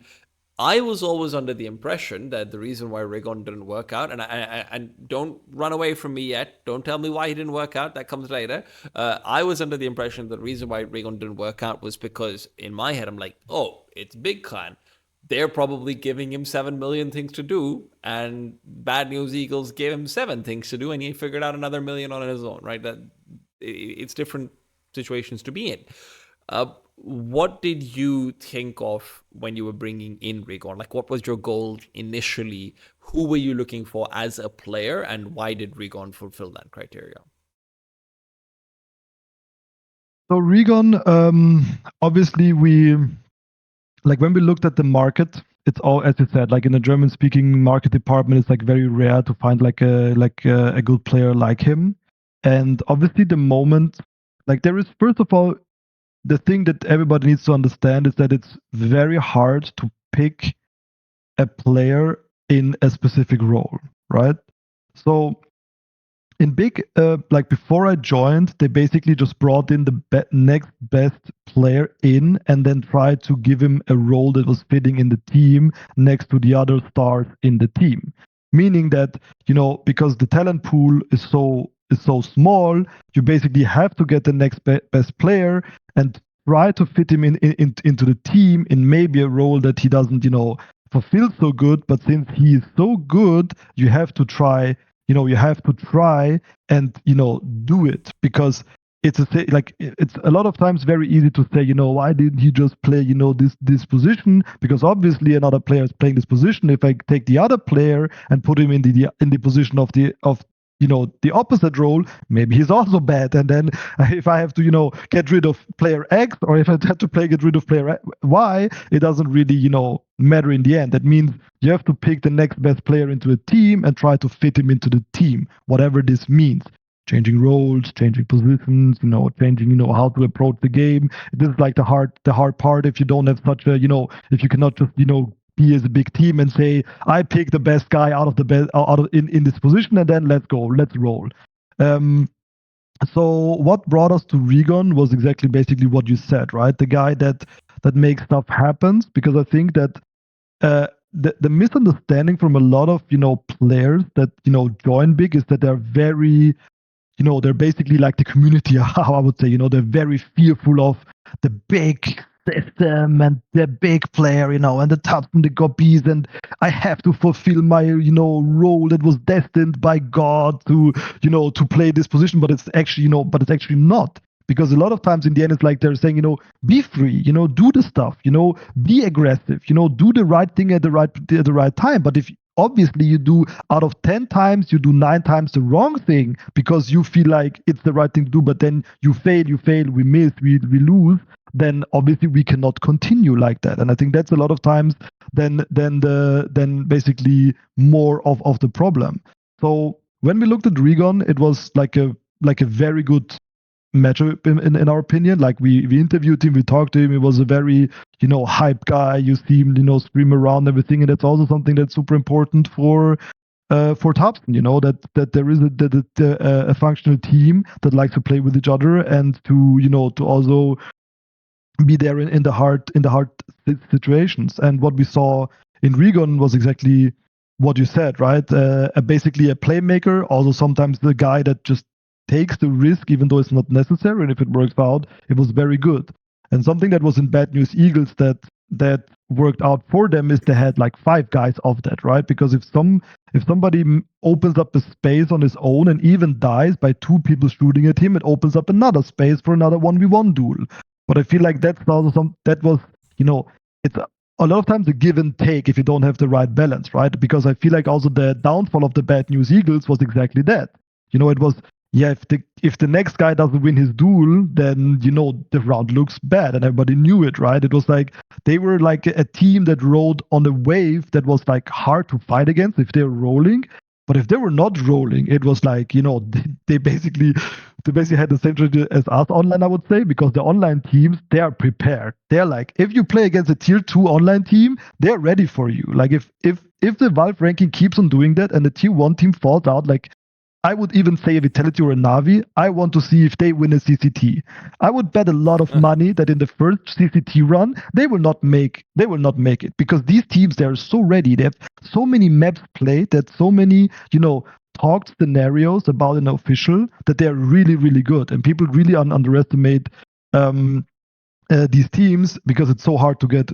I was always under the impression that the reason why Rigon didn't work out, and don't run away from me yet, don't tell me why he didn't work out, that comes later. I was under the impression that the reason why Rigon didn't work out was because in my head, I'm like, oh, it's Big Clan. They're probably giving him 7 million things to do, and Bad News Eagles gave him 7 things to do, and he figured out another million on his own, right? That it's different situations to be in. What did you think of when you were bringing in Rigon? Like, what was your goal initially? Who were you looking for as a player, and why did Rigon fulfill that criteria? So Rigon, obviously when we looked at the market, it's all, as you said, like in the German speaking market department, it's like very rare to find like a good player like him. And obviously the moment, like there is, first of all, the thing that everybody needs to understand is that it's very hard to pick a player in a specific role, right? So in big, like before I joined, they basically just brought in the next best player in, and then tried to give him a role that was fitting in the team next to the other stars in the team. meaning that, because the talent pool is so small, you basically have to get the next best player and try to fit him into the team in maybe a role that he doesn't, fulfill so good. But since he is so good, you have to try, and do it, because it's a lot of times very easy to say, why didn't he just play, this position? Because obviously another player is playing this position. If I take the other player and put him in the position of the opposite role, maybe he's also bad. And then if I have to, get rid of player X, or if I have to get rid of player Y, it doesn't really, matter in the end. That means you have to pick the next best player into a team and try to fit him into the team, whatever this means. Changing roles, changing positions, changing, how to approach the game. This is like the hard part. If you don't have such a, if you cannot just, be as a big team and say, I pick the best guy out of the best out of in this position, and then let's go, let's roll. So what brought us to Rigon was exactly basically what you said, right? The guy that makes stuff happen, because I think that the misunderstanding from a lot of players that join big is that they're very, they're basically like the community, how I would say, they're very fearful of the big system and the big player, and the tops and the Gob Bs, and I have to fulfill my, role that was destined by God to, to play this position, but it's actually, not. Because a lot of times in the end, it's like they're saying, be free, do the stuff, be aggressive, do the right thing at the right time. But if obviously you do, out of 10 times, you do 9 times the wrong thing because you feel like it's the right thing to do, but then you fail, we miss, we lose, then obviously we cannot continue like that. And I think that's a lot of times then basically more of the problem. So when we looked at Rigon, it was like a very good matchup in our opinion. Like we interviewed him, we talked to him. He was a very hype guy. You see him scream around everything, and that's also something that's super important for Topson. That there is a functional team that likes to play with each other and to also be there in the hard situations. And what we saw in Rigon was exactly what you said, right? Basically a playmaker, also sometimes the guy that just takes the risk even though it's not necessary, and if it works out, it was very good. And something that was in Bad News Eagles that worked out for them is they had like 5 guys of that, right? Because if somebody opens up a space on his own and even dies by 2 people shooting at him, it opens up another space for another 1v1 duel. But I feel like that's also that was, it's a lot of times a give and take if you don't have the right balance, right? Because I feel like also the downfall of the Bad News Eagles was exactly that. It was, yeah, if the next guy doesn't win his duel, then the round looks bad, and everybody knew it, right? It was like they were like a team that rode on a wave that was like hard to fight against if they were rolling. But if they were not rolling, it was like they basically had the same strategy as us online, I would say, because the online teams, they are prepared. They're like, if you play against a tier 2 online team, they're ready for you. Like if the Valve ranking keeps on doing that and the tier 1 team falls out, like I would even say a Vitality or a Navi, I want to see if they win a CCT. I would bet a lot of money that in the first CCT run, they will not make it, because these teams, they're so ready. They have so many maps played, that so many, talked scenarios about an official, that they're really, really good. And people really underestimate these teams because it's so hard to get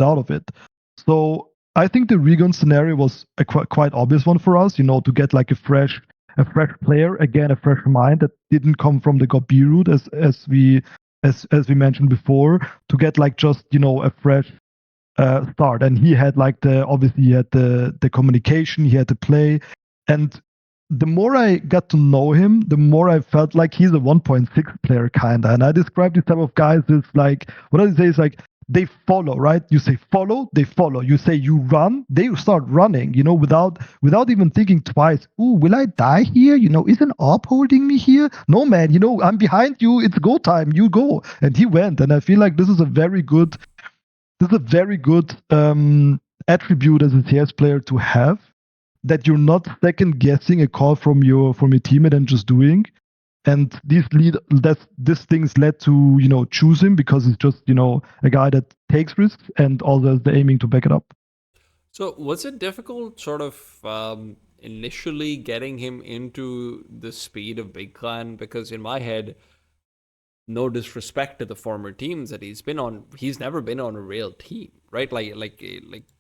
out of it. So I think the Rigon scenario was a quite obvious one for us, to get like a fresh player, again, a fresh mind that didn't come from the Gob B route, as we mentioned before, to get like just a fresh start. And he had like obviously he had the communication, he had the play, and the more I got to know him, the more I felt like he's a 1.6 player kinda. And I describe this type of guys as like, what I say is like, they follow, right? You say follow, they follow. You say you run, they start running, without even thinking twice. Ooh, will I die here? Is an AWP holding me here? No, man, I'm behind you. It's go time. You go. And he went. And I feel like this is a very good attribute as a CS player to have, that you're not second guessing a call from your teammate and just doing. And these things led to choose him, because he's just a guy that takes risks and also has the aiming to back it up. So was it difficult, sort of initially getting him into the speed of Big Clan? Because in my head, no disrespect to the former teams that he's been on, he's never been on a real team, right? Like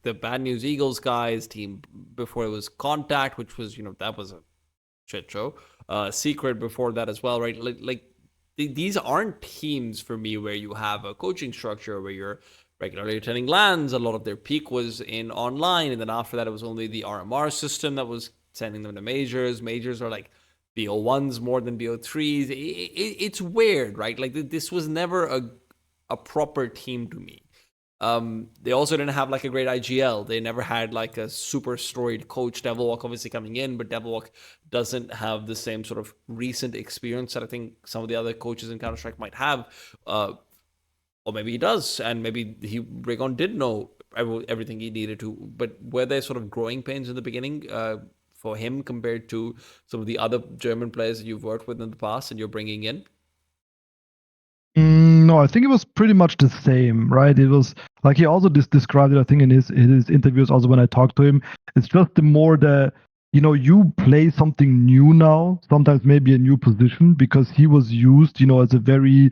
the Bad News Eagles guys team before it was Contact, which was, that was a shit show. Secret before that as well, right? These aren't teams for me where you have a coaching structure where you're regularly attending LANs. A lot of their peak was in online, and then after that, it was only the RMR system that was sending them to majors. Majors are like BO1s more than BO3s. It's weird, right? Like this was never a proper team to me. They also didn't have like a great IGL. They never had like a super storied coach. Devilwalk obviously coming in, but Devilwalk doesn't have the same sort of recent experience that I think some of the other coaches in Counter Strike might have. Or maybe he does, and maybe Rigon did know everything he needed to. But were there sort of growing pains in the beginning for him compared to some of the other German players that you've worked with in the past and you're bringing in? No, I think it was pretty much the same, right? It was like he also described it, I think, in his interviews. Also, when I talked to him, it's just the more you play something new now. Sometimes maybe a new position because he was used, as a very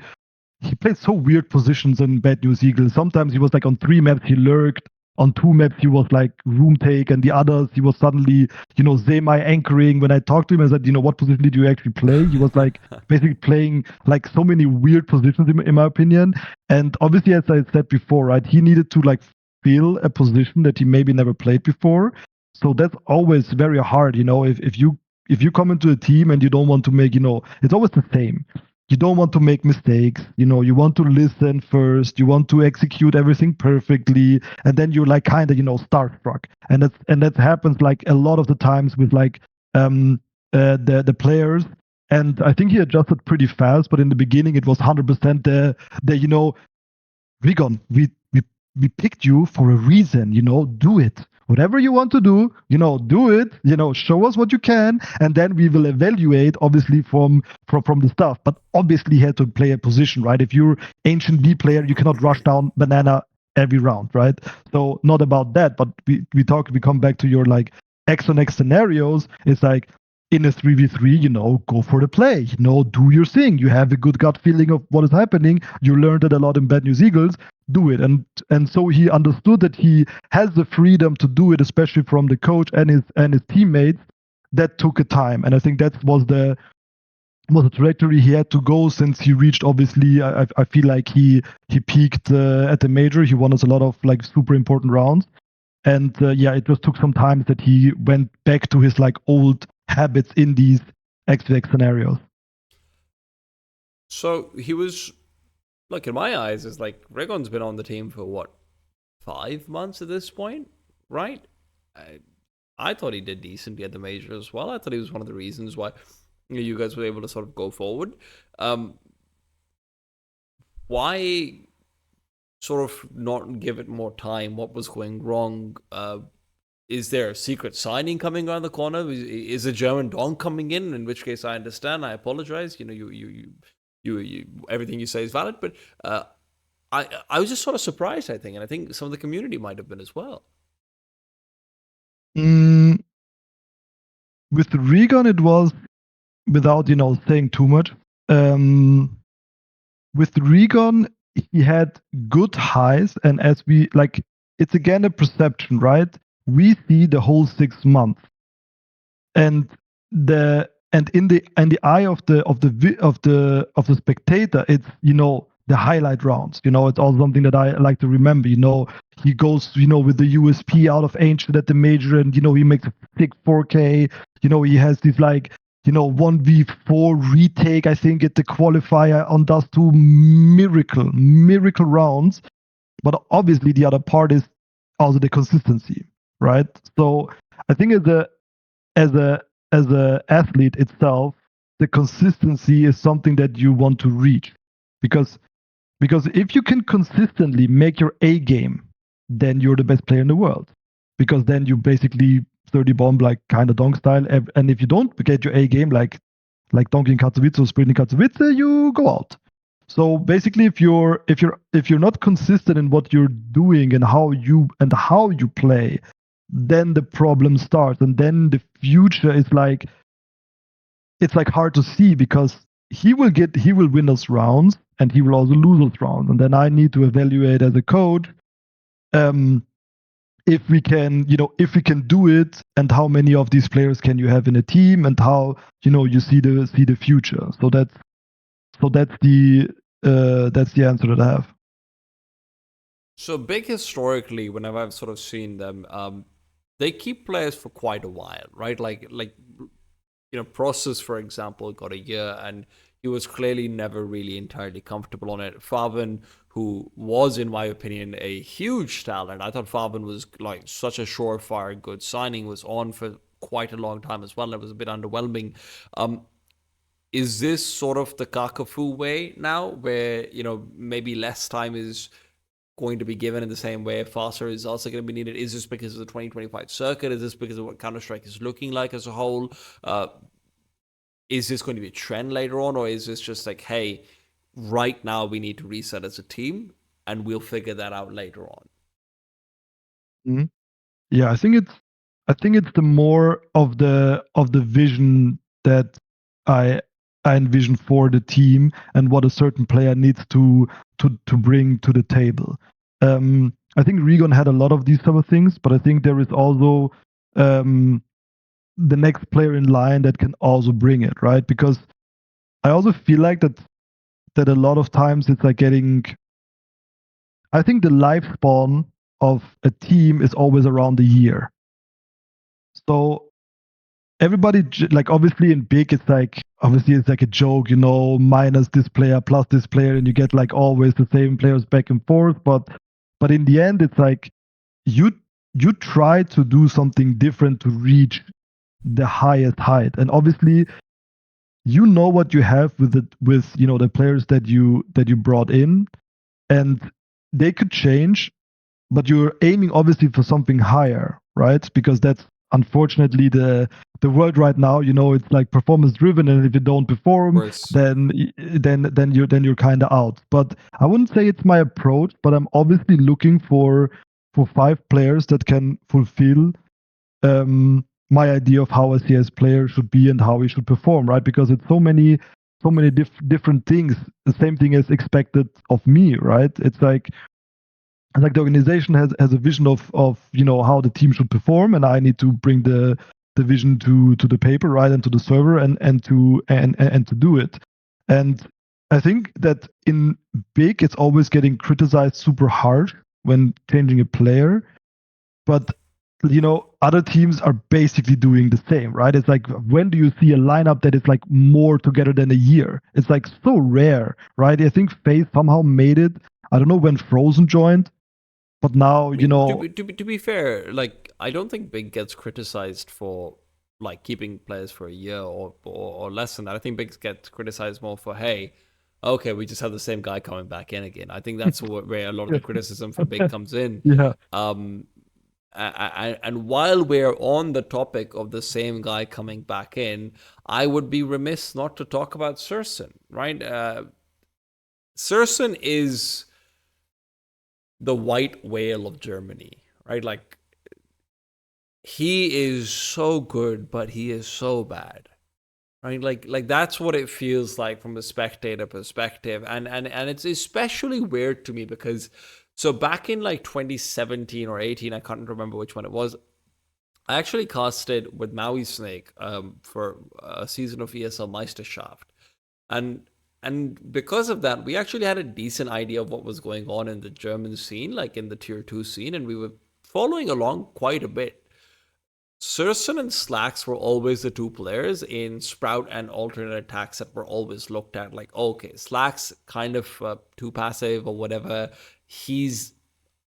he played so weird positions in Bad News Eagle. Sometimes he was like on 3 maps he lurked. On 2 maps he was like room take, and the others he was suddenly, semi anchoring. When I talked to him, I said, what position did you actually play? He was like basically playing like so many weird positions in my opinion. And obviously, as I said before, right, he needed to like fill a position that he maybe never played before. So that's always very hard, if you come into a team and you don't want to make, it's always the same. You don't want to make mistakes. You want to listen first. You want to execute everything perfectly, and then you're like kind of starstruck. And that happens like a lot of the times with like the players. And I think he adjusted pretty fast, but in the beginning it was 100% the Rigon, we picked you for a reason, do it. Whatever you want to do, do it, show us what you can, and then we will evaluate, obviously, from the stuff. But obviously, he had to play a position, right? If you're ancient B player, you cannot rush down banana every round, right? So not about that, but we come back to your like X on X scenarios. It's like in a 3v3, go for the play, do your thing. You have a good gut feeling of what is happening. You learned it a lot in Bad News Eagles. Do it. And so he understood that he has the freedom to do it, especially from the coach and his teammates. That took a time. And I think that was the trajectory he had to go since he reached, obviously, I feel like he peaked at the major. He won us a lot of like super important rounds. And it just took some time that he went back to his like old habits in these X scenarios. So he was, look, in my eyes, it's like Rigon's been on the team for what, 5 months at this point, right? I thought he did decently at the major as well. I thought he was one of the reasons why you guys were able to sort of go forward. Why sort of not give it more time? What was going wrong? Is there a secret signing coming around the corner? Is a German Don coming in? In which case, I understand. I apologize. You everything you say is valid, but I was just sort of surprised. I think, and I think some of the community might have been as well. With Rigon, it was without saying too much. With Rigon, he had good highs, and as we like, it's again a perception, right? We see the whole 6 months, and in the eye of the spectator, it's the highlight rounds. It's all something that I like to remember. He goes with the USP out of Ancient at the major, and he makes a thick 4K. He has these like 1v4 retake, I think, at the qualifier on those 2 miracle rounds. But obviously the other part is also the consistency, right? So I think as a athlete itself, the consistency is something that you want to reach, because if you can consistently make your A game, then you're the best player in the world, because then you basically 30 bomb like kind of donk style, and if you don't get your A game like Donkey in Katowice or Sprint in Katowice, you go out. So basically, if you're not consistent in what you're doing and how you play, then the problem starts, and then the future is like, it's like hard to see, because he will win us rounds and he will also lose us rounds, and then I need to evaluate as a coach, um, if we can, if we can do it, and how many of these players can you have in a team, and how, you see the future. So that's the answer that I have. So big historically, whenever I've sort of seen them, they keep players for quite a while, right? Like Process, for example, got a year, and he was clearly never really entirely comfortable on it. Favin, who was, in my opinion, a huge talent. I thought Favin was like such a surefire, good signing, was on for quite a long time as well. It was a bit underwhelming. Is this sort of the Kakafu way now, where, maybe less time is going to be given in the same way, faster is also going to be needed? Is this because of the 2025 circuit? Is this because of what Counter-Strike is looking like as a whole? Is this going to be a trend later on, or is this just like, hey, right now we need to reset as a team and we'll figure that out later on? Mm-hmm. Yeah, I think it's the more of the vision that I envision for the team, and what a certain player needs to bring to the table. I think Rigon had a lot of these type of things, but I think there is also the next player in line that can also bring it, right? Because I also feel like that a lot of times it's like getting. I think the lifespan of a team is always around a year. So everybody, like, obviously in big, it's like, obviously it's like a joke, minus this player plus this player, and you get like always the same players back and forth. But in the end, it's like you try to do something different to reach the highest height, and obviously what you have with the players that you brought in, and they could change, but you're aiming obviously for something higher, right? Because that's unfortunately the world right now. It's like performance driven, and if you don't perform, then you're kind of out. But I wouldn't say it's my approach, but I'm obviously looking for 5 players that can fulfill my idea of how a CS player should be and how he should perform, right? Because it's so many different things. The same thing is expected of me, right? It's like the organization has a vision of how the team should perform, and I need to bring the vision to the paper, right, and to the server, and to do it. And I think that in big, it's always getting criticized super hard when changing a player, but other teams are basically doing the same, right? It's like, when do you see a lineup that is like more together than a year? It's like so rare, right? I think FaZe somehow made it. I don't know when Frozen joined, but now, I mean, to be fair, like, I don't think Big gets criticized for like keeping players for a year or less than that. I think Big gets criticized more for, hey, okay, we just have the same guy coming back in again. I think that's where a lot of the criticism for Big comes in. yeah. And while we're on the topic of the same guy coming back in, I would be remiss not to talk about Syrson, right? Syrson is the white whale of Germany, right? Like, he is so good, but he is so bad, right? Like that's what it feels like from a spectator perspective, and it's especially weird to me because, so back in like 2017 or 18, I can't remember which one it was, I actually casted with Maui Snake for a season of ESL Meisterschaft, and because of that, we actually had a decent idea of what was going on in the German scene, like in the tier 2 scene, and we were following along quite a bit. Syrson and Slacks were always the two players in Sprout and alternate attacks that were always looked at like, okay, Slacks kind of too passive or whatever. He's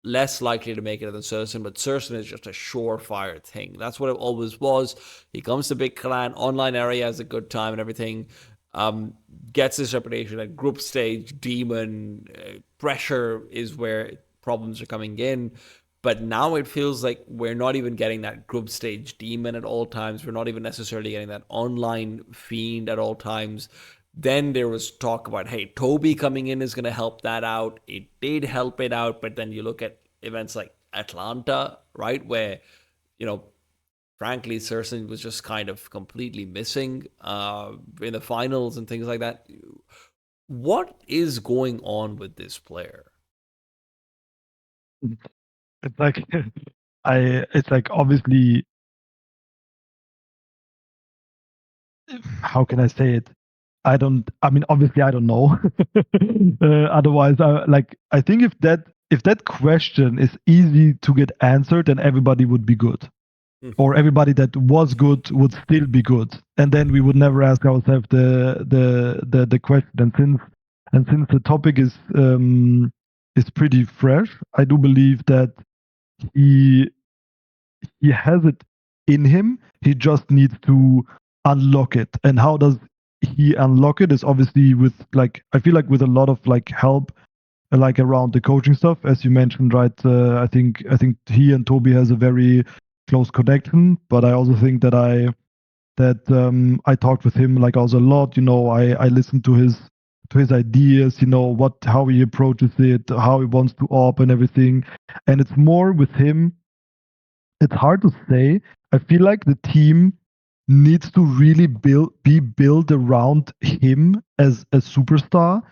less likely to make it than Syrson, but Syrson is just a surefire thing. That's what it always was. He comes to Big Clan, online area, has a good time and everything. Gets his reputation at group stage, demon, pressure is where problems are coming in. But now it feels like we're not even getting that group stage demon at all times. We're not even necessarily getting that online fiend at all times. Then there was talk about, hey, Toby coming in is going to help that out. It did help it out, but then you look at events like Atlanta, right, where frankly, Syrson was just kind of completely missing in the finals and things like that. What is going on with this player? It's like it's like obviously, how can I say it? I mean, obviously, I don't know. Otherwise, I think if that question is easy to get answered, then everybody would be good, or everybody that was good would still be good, and then we would never ask ourselves the question. And since the topic is pretty fresh, I do believe that he he has it in him. He just needs to unlock it. And how does he unlock it? Is obviously with, like, I feel like with a lot of like help, like around the coaching stuff, as you mentioned, right? I think he and Toby has a very close connection. But I also think that I talked with him like also a lot. I listened to his ideas. How he approaches it, how he wants to op and everything. And it's more with him, it's hard to say. I feel like the team needs to really be built around him as a superstar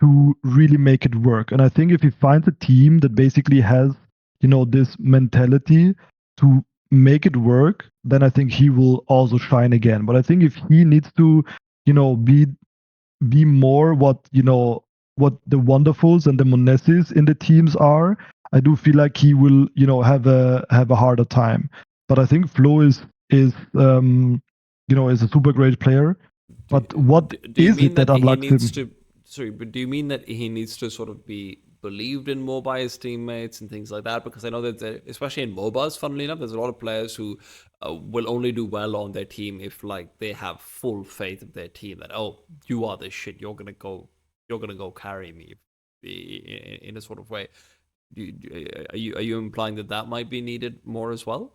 to really make it work. And I think if he finds a team that basically has, this mentality to make it work, then I think he will also shine again. But I think if he needs to, be more what the Wonderfuls and the Monessis in the teams are, I do feel like he will have a harder time. But I think Flo is a super great player. But what Do you is mean it that that he unlocks needs him? to? Sorry, but do you mean that he needs to sort of be believed in more by his teammates and things like that? Because I know that, especially in MOBAs, funnily enough, there's a lot of players who will only do well on their team if like they have full faith of their team that, oh, you are this shit, you're gonna go carry me in a sort of way. Are you implying that that might be needed more as well?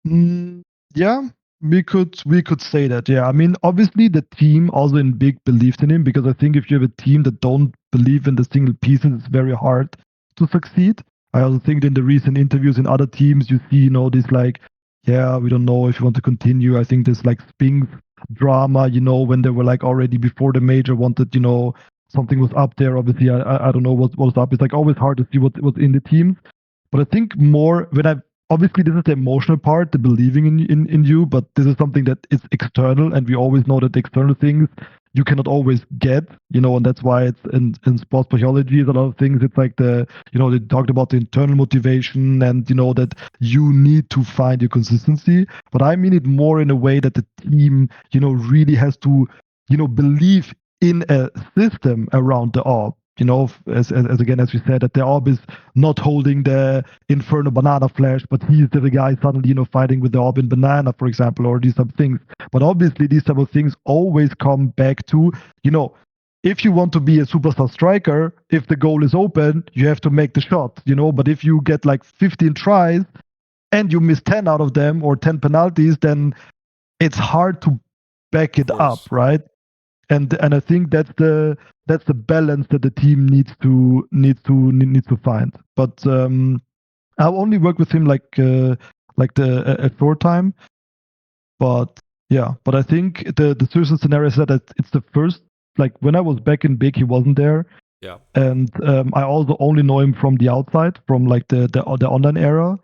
Mm, yeah, we could say that. Yeah, I mean, obviously the team also in big believed in him, because I think if you have a team that don't believe in the single pieces, it's very hard to succeed. I also think in the recent interviews in other teams, you see, this like, yeah, we don't know if you want to continue. I think there's like Spings drama, when they were like already before the major wanted, something was up there. Obviously, I don't know what was up. It's like always hard to see what's in the teams. But I think more when I obviously this is the emotional part, the believing in you, but this is something that is external, and we always know that the external things you cannot always get, and that's why it's in sports psychology is a lot of things. It's like they talked about the internal motivation, and that you need to find your consistency. But I mean it more in a way that the team, really has to, believe in a system around the orb. As again, as we said, that the orb is not holding the Inferno Banana Flash, but he's the guy suddenly, fighting with the Orb in Banana, for example, or these type of things. But obviously, these type of things always come back to, if you want to be a superstar striker, if the goal is open, you have to make the shot, But if you get like 15 tries and you miss 10 out of them, or 10 penalties, then it's hard to back Of it up, course. right? And I think that's the balance that the team needs to find. But I've only worked with him like a short time, but yeah. But I think the Syrson scenario is that it's the first, like when I was back in big, he wasn't there, Yeah. and I also only know him from the outside, from like the online era.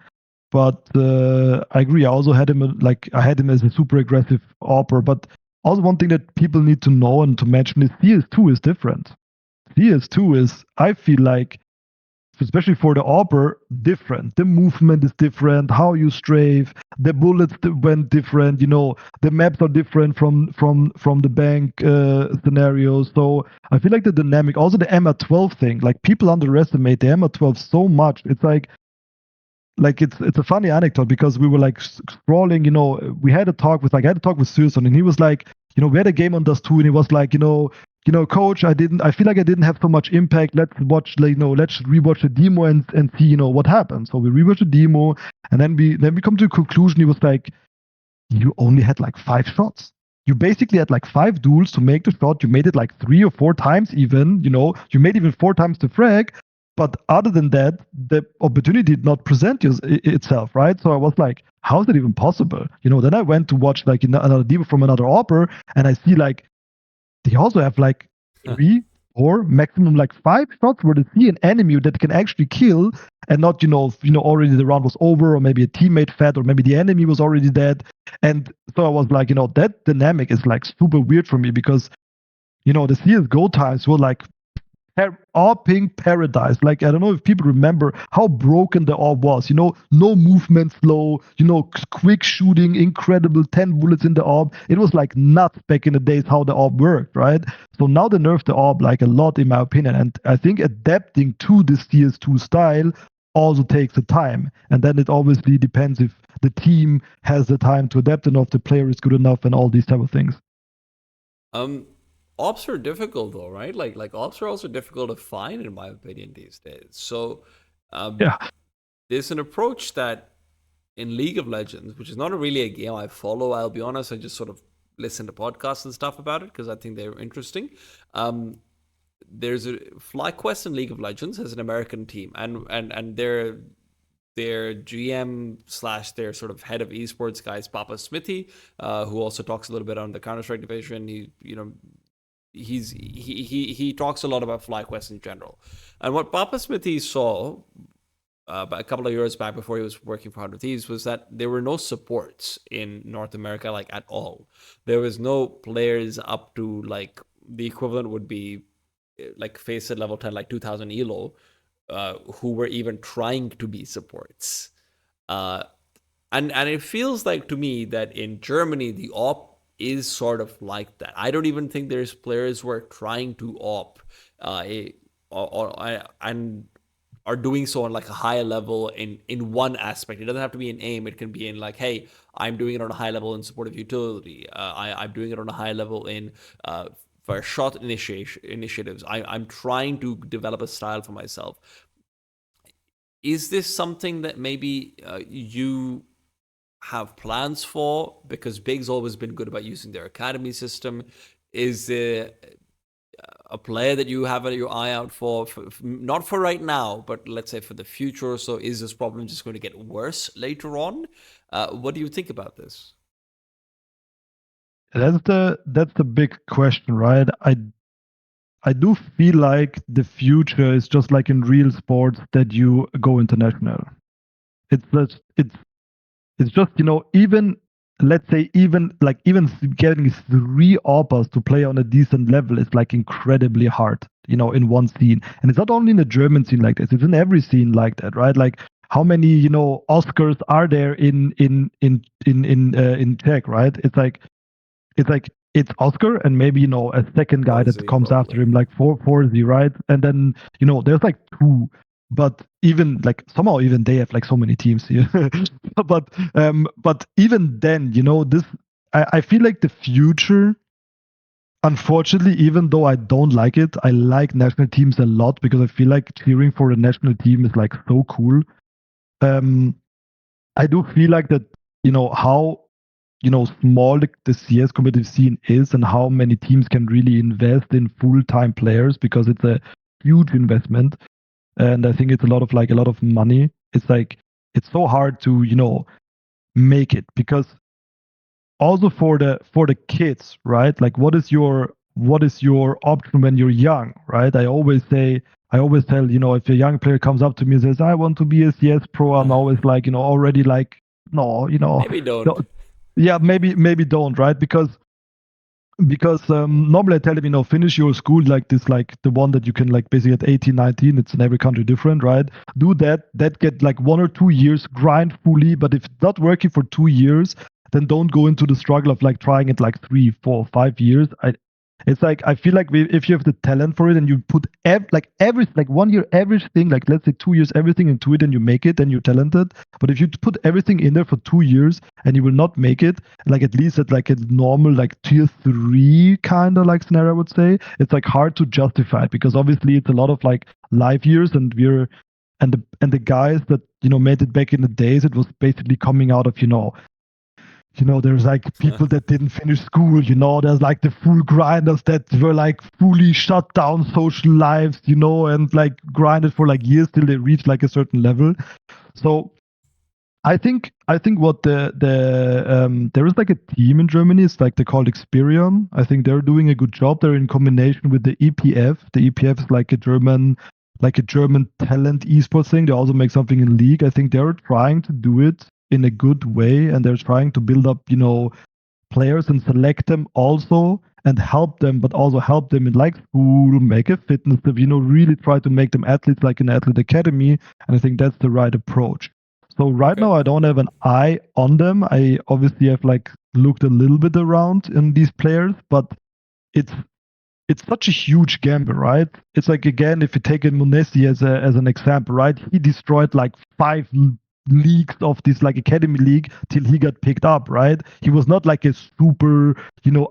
But I agree. I also had him I had him as a super aggressive AWPer. But also one thing that people need to know and to mention is CS2 is different. CS2 is, I feel like, especially for the AWPer, different. The movement is different. How you strafe, the bullets went different. The maps are different from the bank scenarios. So I feel like the dynamic, also the MR12 thing. Like people underestimate the MR12 so much. It's like it's a funny anecdote, because we were like scrolling, we had a talk with, I had a talk with Syrson, and he was like, we had a game on Dust 2, and he was like, coach, I feel like I didn't have so much impact. Let's watch, let's rewatch the demo and see, what happened. So we rewatched the demo, and then we come to a conclusion. He was like, you only had like 5 shots. You basically had like 5 duels to make the shot. You made it like 3 or 4 times even, you made even 4 times the frag, But other than that, the opportunity did not present itself, right? So I was like, how is it even possible? Then I went to watch like another diva from another AWPer, and I see like they also have like 3, 4, maximum like 5 shots where they see an enemy that can actually kill, and not already the round was over, or maybe a teammate fed, or maybe the enemy was already dead. And so I was like, that dynamic is like super weird for me, because the CS:GO times were like AWPing paradise. Like, I don't know if people remember how broken the AWP was. No movement slow, quick shooting, incredible 10 bullets in the AWP. It was like nuts back in the days how the AWP worked, right? So now they nerfed the AWP like a lot, in my opinion. And I think adapting to this CS2 style also takes the time. And then it obviously depends if the team has the time to adapt enough, the player is good enough, and all these type of things. Ops are difficult though, right? Like ops are also difficult to find, in my opinion, these days. So Yeah. there's an approach that in League of Legends, which is not really a game I follow, I'll be honest, I just sort of listen to podcasts and stuff about it because I think they're interesting. There's a FlyQuest in League of Legends has an American team, and their GM slash their sort of head of esports guys, Papa Smithy, who also talks a little bit on the Counter-Strike division. He talks a lot about FlyQuest in general. And what Papa Smithy saw a couple of years back before he was working for 100 Thieves was that there were no supports in North America, like at all. There was no players up to like the equivalent would be like face at level 10, like 2000 elo, who were even trying to be supports. And it feels like to me that in Germany, the AWP is sort of like that. I don't even think there's players who are trying to AWP and are doing so on like a higher level in one aspect. It doesn't have to be in aim. It can be in like, hey, I'm doing it on a high level in supportive utility. I'm doing it on a high level in for shot initiatives. I'm trying to develop a style for myself. Is this something that maybe you have plans for? Because Big's always been good about using their academy system. Is there a player that you have your eye out for, not for right now, but let's say for the future or so? Is this problem just going to get worse later on? What do you think about this? That's the big question, right? I do feel like the future is just like in real sports that you go international. It's just even, let's say, even getting 3 AWPers to play on a decent level is like incredibly hard, in one scene. And it's not only in the German scene like this; it's in every scene like that, right? Like how many Oscars are there in Czech, right? It's Oscar and maybe a second guy that comes probably after him, like Forzy, right? And then there's like 2, but even like somehow even they have like so many teams here. but even then, this I feel like the future. Unfortunately, even though I don't like it, I like national teams a lot because I feel like cheering for a national team is like so cool. I do feel like that, how small the CS competitive scene is and how many teams can really invest in full-time players, because it's a huge investment. And I think it's a lot of money. It's so hard to, make it, because also for the kids, right? Like what is your option when you're young, right? I always tell, if a young player comes up to me and says, I want to be a CS pro, I'm always like, already like, no, maybe don't. yeah, maybe don't, right? Because normally I tell them, finish your school like this, like the one that you can like basically at 18, 19, it's in every country different, right? Do that get like 1 or 2 years, grind fully. But if it's not working for 2 years, then don't go into the struggle of like trying it like 3, 4, 5 years. It's like, I feel like if you have the talent for it and you put every like 1 year everything, like let's say 2 years everything into it, and you make it, then you're talented. But if you put everything in there for 2 years and you will not make it, like at least at like a normal like tier 3 kind of like scenario, I would say, it's like hard to justify it, because obviously it's a lot of like life years, and the guys that made it back in the days, it was basically coming out of there's like people that didn't finish school, there's like the full grinders that were like fully shut down social lives, and like grinded for like years till they reached like a certain level. So I think what there is like a team in Germany. It's like they're called Experion. I think they're doing a good job. They're in combination with the EPF. The EPF is like a German talent esports thing. They also make something in league. I think they're trying to do it in a good way, and they're trying to build up players and select them also and help them, but also help them in like school, make a fitness stuff, really try to make them athletes like an athlete academy. And I think that's the right approach. So right now I don't have an eye on them. I obviously have like looked a little bit around in these players, but it's such a huge gamble, right? It's like, again, if you take in Munesi as an example, right? He destroyed like 5 leagues of this like academy league till he got picked up, right? He was not like a super,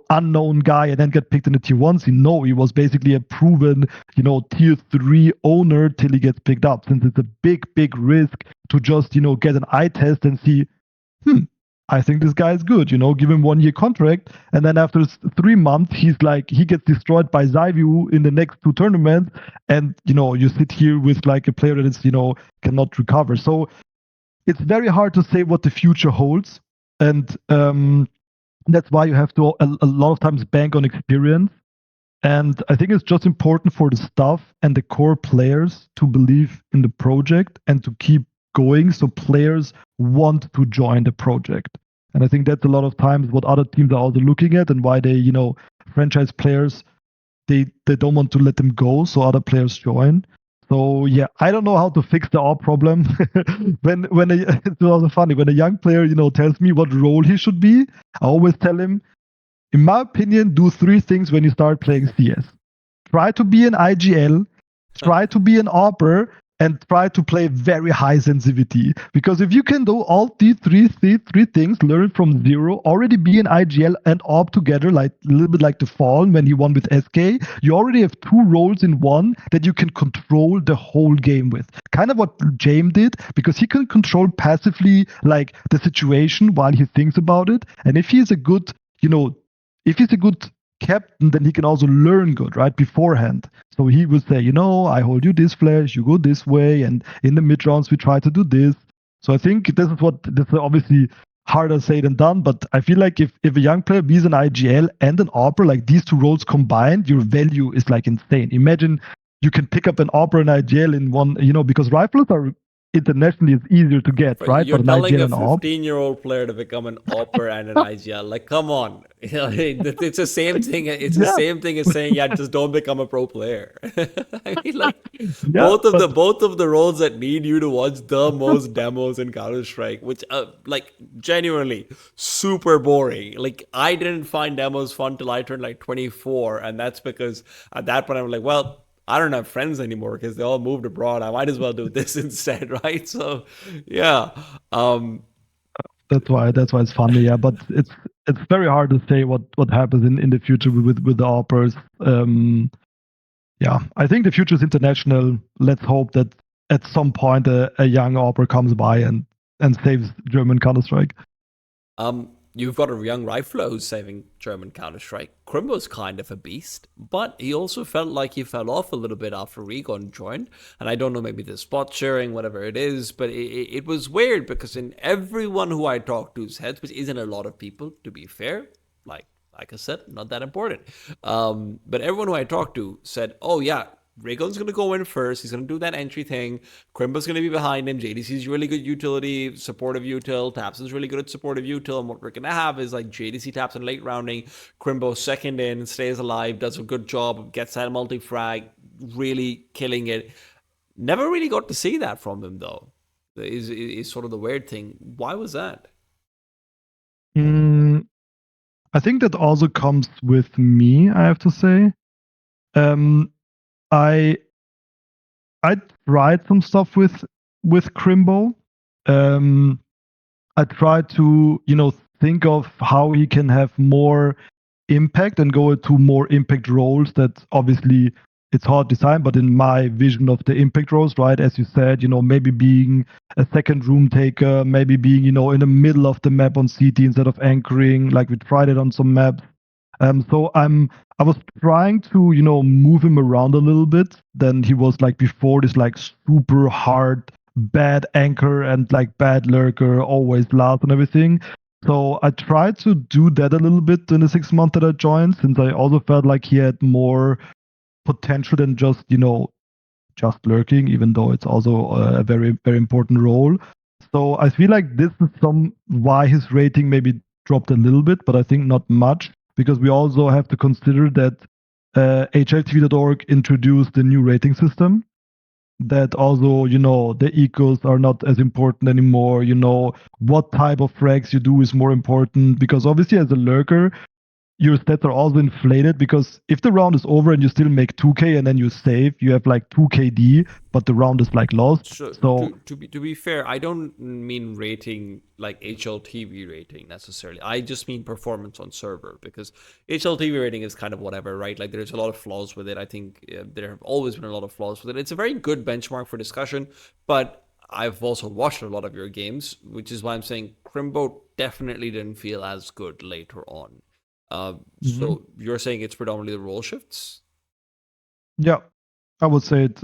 unknown guy and then got picked in the tier 1 scene. No, he was basically a proven, tier 3 owner till he gets picked up, since it's a big risk to just, get an eye test and see, I think this guy is good, give him 1-year contract. And then after 3 months, he gets destroyed by Zyview in the next 2 tournaments. And, you sit here with like a player that is, cannot recover. So it's very hard to say what the future holds. And that's why you have to a lot of times bank on experience. And I think it's just important for the staff and the core players to believe in the project and to keep going, so players want to join the project. And I think that's a lot of times what other teams are also looking at, and why they, franchise players, they don't want to let them go, so other players join. So yeah, I don't know how to fix the AWP problem. It's also funny when a young player, tells me what role he should be. I always tell him, in my opinion, do 3 things when you start playing CS. Try to be an IGL, try to be an AWPer, and try to play very high sensitivity. Because if you can do all these three things, learn from zero, already be an IGL and AWP together, like a little bit like the Fallen when he won with SK, you already have 2 roles in one that you can control the whole game with. Kind of what James did, because he can control passively like the situation while he thinks about it. And if he's a good, if he's a good captain, then he can also learn good, right, beforehand. So he would say, I hold you this flash, you go this way, and in the mid rounds we try to do this. So I think this is obviously harder said than done, but I feel like if a young player beats an IGL and an AWPer, like these 2 roles combined, your value is like insane. Imagine you can pick up an AWPer and IGL in one, because rifles are internationally it's easier to get, right? You're but telling a an AWP, 15-year-old player to become an AWPer and an IGL. Like, come on. It's the same thing. It's the same thing as saying, yeah, just don't become a pro player. I mean, like, both of the roles that need you to watch the most demos in Counter-Strike, which, like, genuinely super boring. Like, I didn't find demos fun till I turned like 24, and that's because at that point I was like, well, I don't have friends anymore because they all moved abroad. I might as well do this instead, right? So, yeah. That's why it's funny, yeah. But it's very hard to say what happens in the future with the AWPers. Yeah, I think the future is international. Let's hope that at some point a young AWPer comes by and saves German Counter-Strike. You've got a young rifler who's saving German Counter-Strike. Krimbo's kind of a beast, but he also felt like he fell off a little bit after Rigon joined. And I don't know, maybe the spot sharing, whatever it is, but it was weird because in everyone who I talked to's heads, which isn't a lot of people, to be fair, like I said, not that important. But everyone who I talked to said, oh yeah, Rigon's going to go in first. He's going to do that entry thing. Krimbo's going to be behind him. JDC's really good utility, supportive util. Tapson's really good at supportive util. And what we're going to have is like JDC taps in late rounding. Krimbo second in, stays alive, does a good job, gets that multi-frag, really killing it. Never really got to see that from him, though, is sort of the weird thing. Why was that? I think that also comes with me, I have to say. I tried some stuff with Krimbo. I tried to think of how he can have more impact and go into more impact roles that obviously it's hard design, but in my vision of the impact roles, right, as you said, maybe being a second room taker, maybe being, in the middle of the map on CT instead of anchoring, like we tried it on some maps. So I was trying to, move him around a little bit. Then he was like before this like super hard, bad anchor and like bad lurker, always last and everything. So I tried to do that a little bit in the 6 months that I joined, since I also felt like he had more potential than just lurking, even though it's also a very, very important role. So I feel like this is some why his rating maybe dropped a little bit, but I think not much, because we also have to consider that HLTV.org introduced the new rating system. That also, the equals are not as important anymore. What type of frags you do is more important, because obviously as a lurker, your stats are also inflated, because if the round is over and you still make 2k and then you save, you have like 2 KD, but the round is like lost. So So to be fair, I don't mean rating like HLTV rating necessarily. I just mean performance on server, because HLTV rating is kind of whatever, right? Like there's a lot of flaws with it. I think there have always been a lot of flaws with it. It's a very good benchmark for discussion, but I've also watched a lot of your games, which is why I'm saying Krimbo definitely didn't feel as good later on. mhm. So you're saying it's predominantly the role shifts? Yeah, I would say it.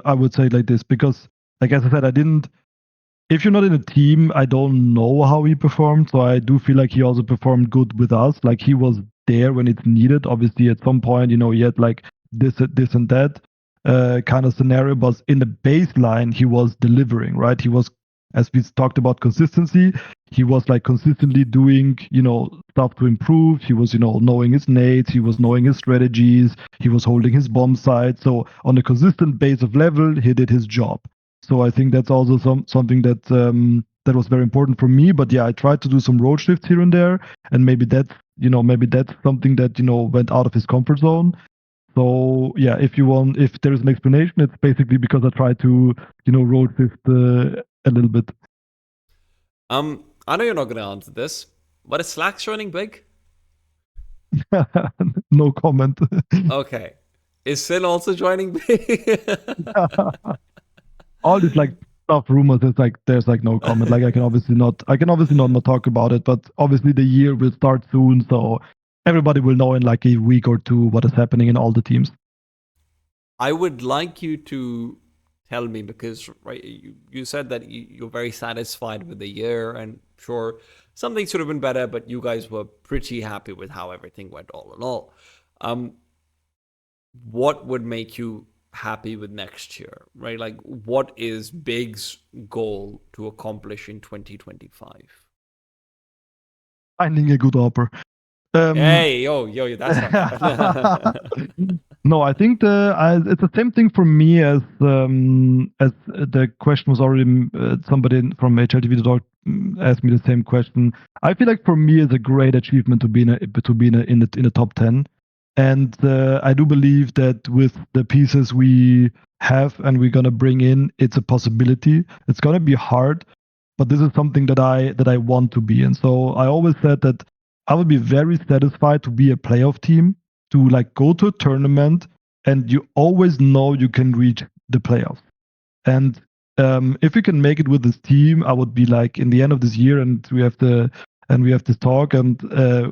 I would say it like this, because, like as I said, I didn't. If you're not in a team, I don't know how he performed. So I do feel like he also performed good with us. Like he was there when it's needed. Obviously, at some point, he had like this and that kind of scenario, but in the baseline, he was delivering, right? He was, as we talked about consistency, he was like consistently doing, stuff to improve. He was, knowing his nades, he was knowing his strategies, he was holding his bomb site. So on a consistent base of level, he did his job. So I think that's also something that was very important for me. But yeah, I tried to do some road shifts here and there, and maybe that's something that went out of his comfort zone. So yeah, if there is an explanation, it's basically because I tried to road shift a little bit. I know you're not going to answer this, but is Slack's running big? No comment. Okay. Is Sin also joining big? All these like stuff rumors, it's like there's like no comment. Like I can obviously not talk about it, but obviously the year will start soon, so everybody will know in like a week or two what is happening in all the teams. I would like you to tell me, because right, you said that you're very satisfied with the year, and sure, some things should have been better, but you guys were pretty happy with how everything went all in all. Um, what would make you happy with next year, right? Like, what is Big's goal to accomplish in 2025? Finding a good offer. Um, Hey, yo, that's not bad. no, I think it's the same thing for me as the question was already somebody from HLTV asked me the same question. I feel like for me it's a great achievement to be in the top 10, and I do believe that with the pieces we have and we're gonna bring in, it's a possibility. It's gonna be hard, but this is something that I want to be in. So I always said that I would be very satisfied to be a playoff team, to like go to a tournament and you always know you can reach the playoffs. And if we can make it with this team, I would be like in the end of this year, and we have this talk, and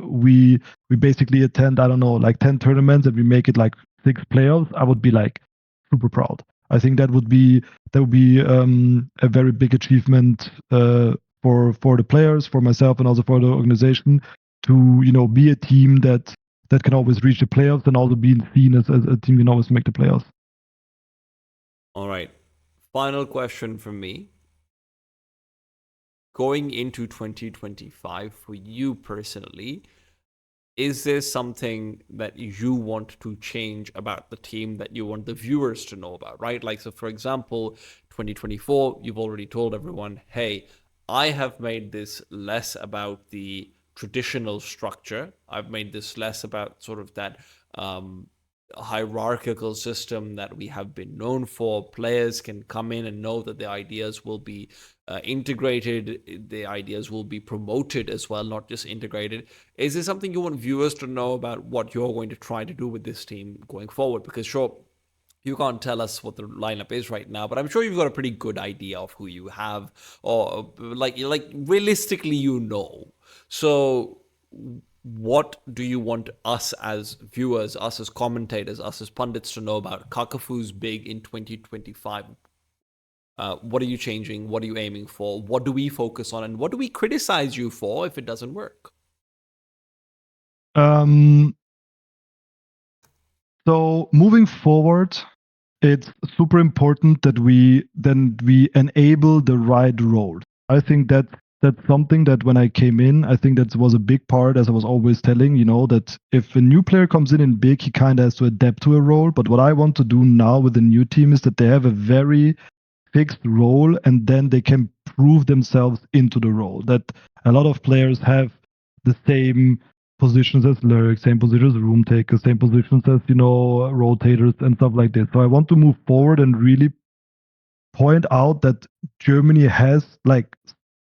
we basically attend, I don't know, like 10 tournaments, and we make it like 6 playoffs. I would be like super proud. I think that would be a very big achievement for the players, for myself, and also for the organization, to be a team that can always reach the playoffs, and also being seen as a team can always make the playoffs. All right. Final question from me. Going into 2025 for you personally, is there something that you want to change about the team that you want the viewers to know about, right? Like, so for example, 2024, you've already told everyone, hey, I have made this less about the traditional structure. I've made this less about sort of that hierarchical system that we have been known for. Players can come in and know that their ideas will be integrated, the ideas will be promoted as well, not just integrated. Is this something you want viewers to know about what you're going to try to do with this team going forward? Because sure, You can't tell us what the lineup is right now, but I'm sure you've got a pretty good idea of who you have, or like realistically, you know. So, what do you want us as viewers, us as commentators, us as pundits to know about Kakafu's big in 2025? What are you changing? What are you aiming for? What do we focus on? And what do we criticize you for if it doesn't work? So moving forward, it's super important that we enable the right role. I think that's something that when I came in, I think that was a big part, as I was always telling, that if a new player comes in big, he kind of has to adapt to a role. But what I want to do now with the new team is that they have a very fixed role, and then they can prove themselves into the role. That a lot of players have the same positions as lurks, same positions as room takers, same positions as rotators and stuff like this. So I want to move forward and really point out that Germany has like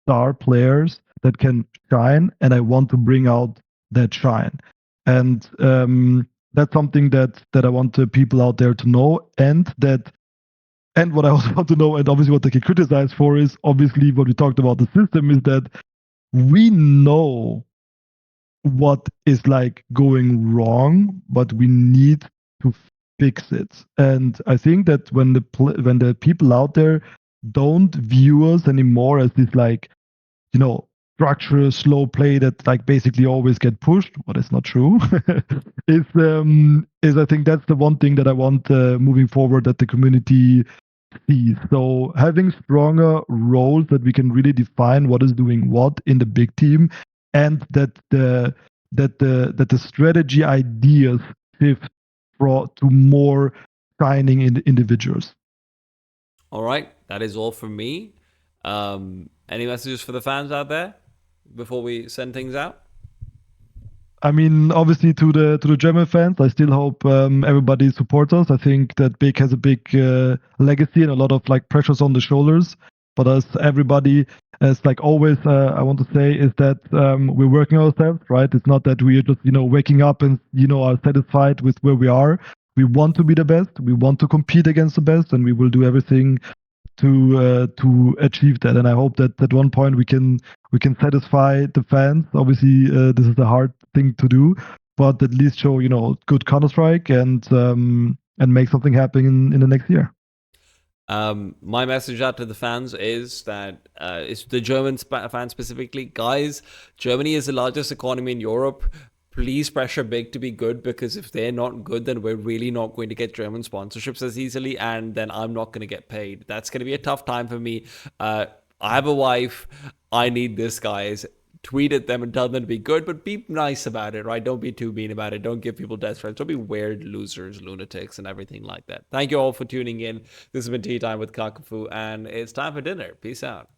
star players that can shine, and I want to bring out that shine. And that's something that I want the people out there to know, and what I also want to know, and obviously what they can criticize for, is obviously what we talked about the system, is that we know what is like going wrong, but we need to fix it. And I think that when the people out there don't view us anymore as this like, structural slow play that like basically always get pushed, what is not true, is I think that's the one thing that I want moving forward, that the community sees. So having stronger roles that we can really define what is doing what in the big team, and that the strategy ideas shift to more shining in individuals. All right, that is all from me. Any messages for the fans out there before we send things out? I mean, obviously to the German fans, I still hope everybody supports us. I think that Big has a big legacy and a lot of like pressures on the shoulders. But as everybody, as like always, I want to say is that we're working ourselves, right? It's not that we are just waking up and are satisfied with where we are. We want to be the best. We want to compete against the best, and we will do everything to achieve that. And I hope that at one point we can satisfy the fans. Obviously, this is a hard thing to do, but at least show good Counter Strike and make something happen in the next year. My message out to the fans is that it's the German fans specifically. Guys, Germany is the largest economy in Europe. Please pressure Big to be good, because if they're not good, then we're really not going to get German sponsorships as easily, and then I'm not going to get paid. That's going to be a tough time for me. I have a wife. I need this, guys. Tweet at them and tell them to be good, but be nice about it, right? Don't be too mean about it. Don't give people death threats. Don't be weird losers, lunatics, and everything like that. Thank you all for tuning in. This has been TeaTime with Kakafu, and it's time for dinner. Peace out.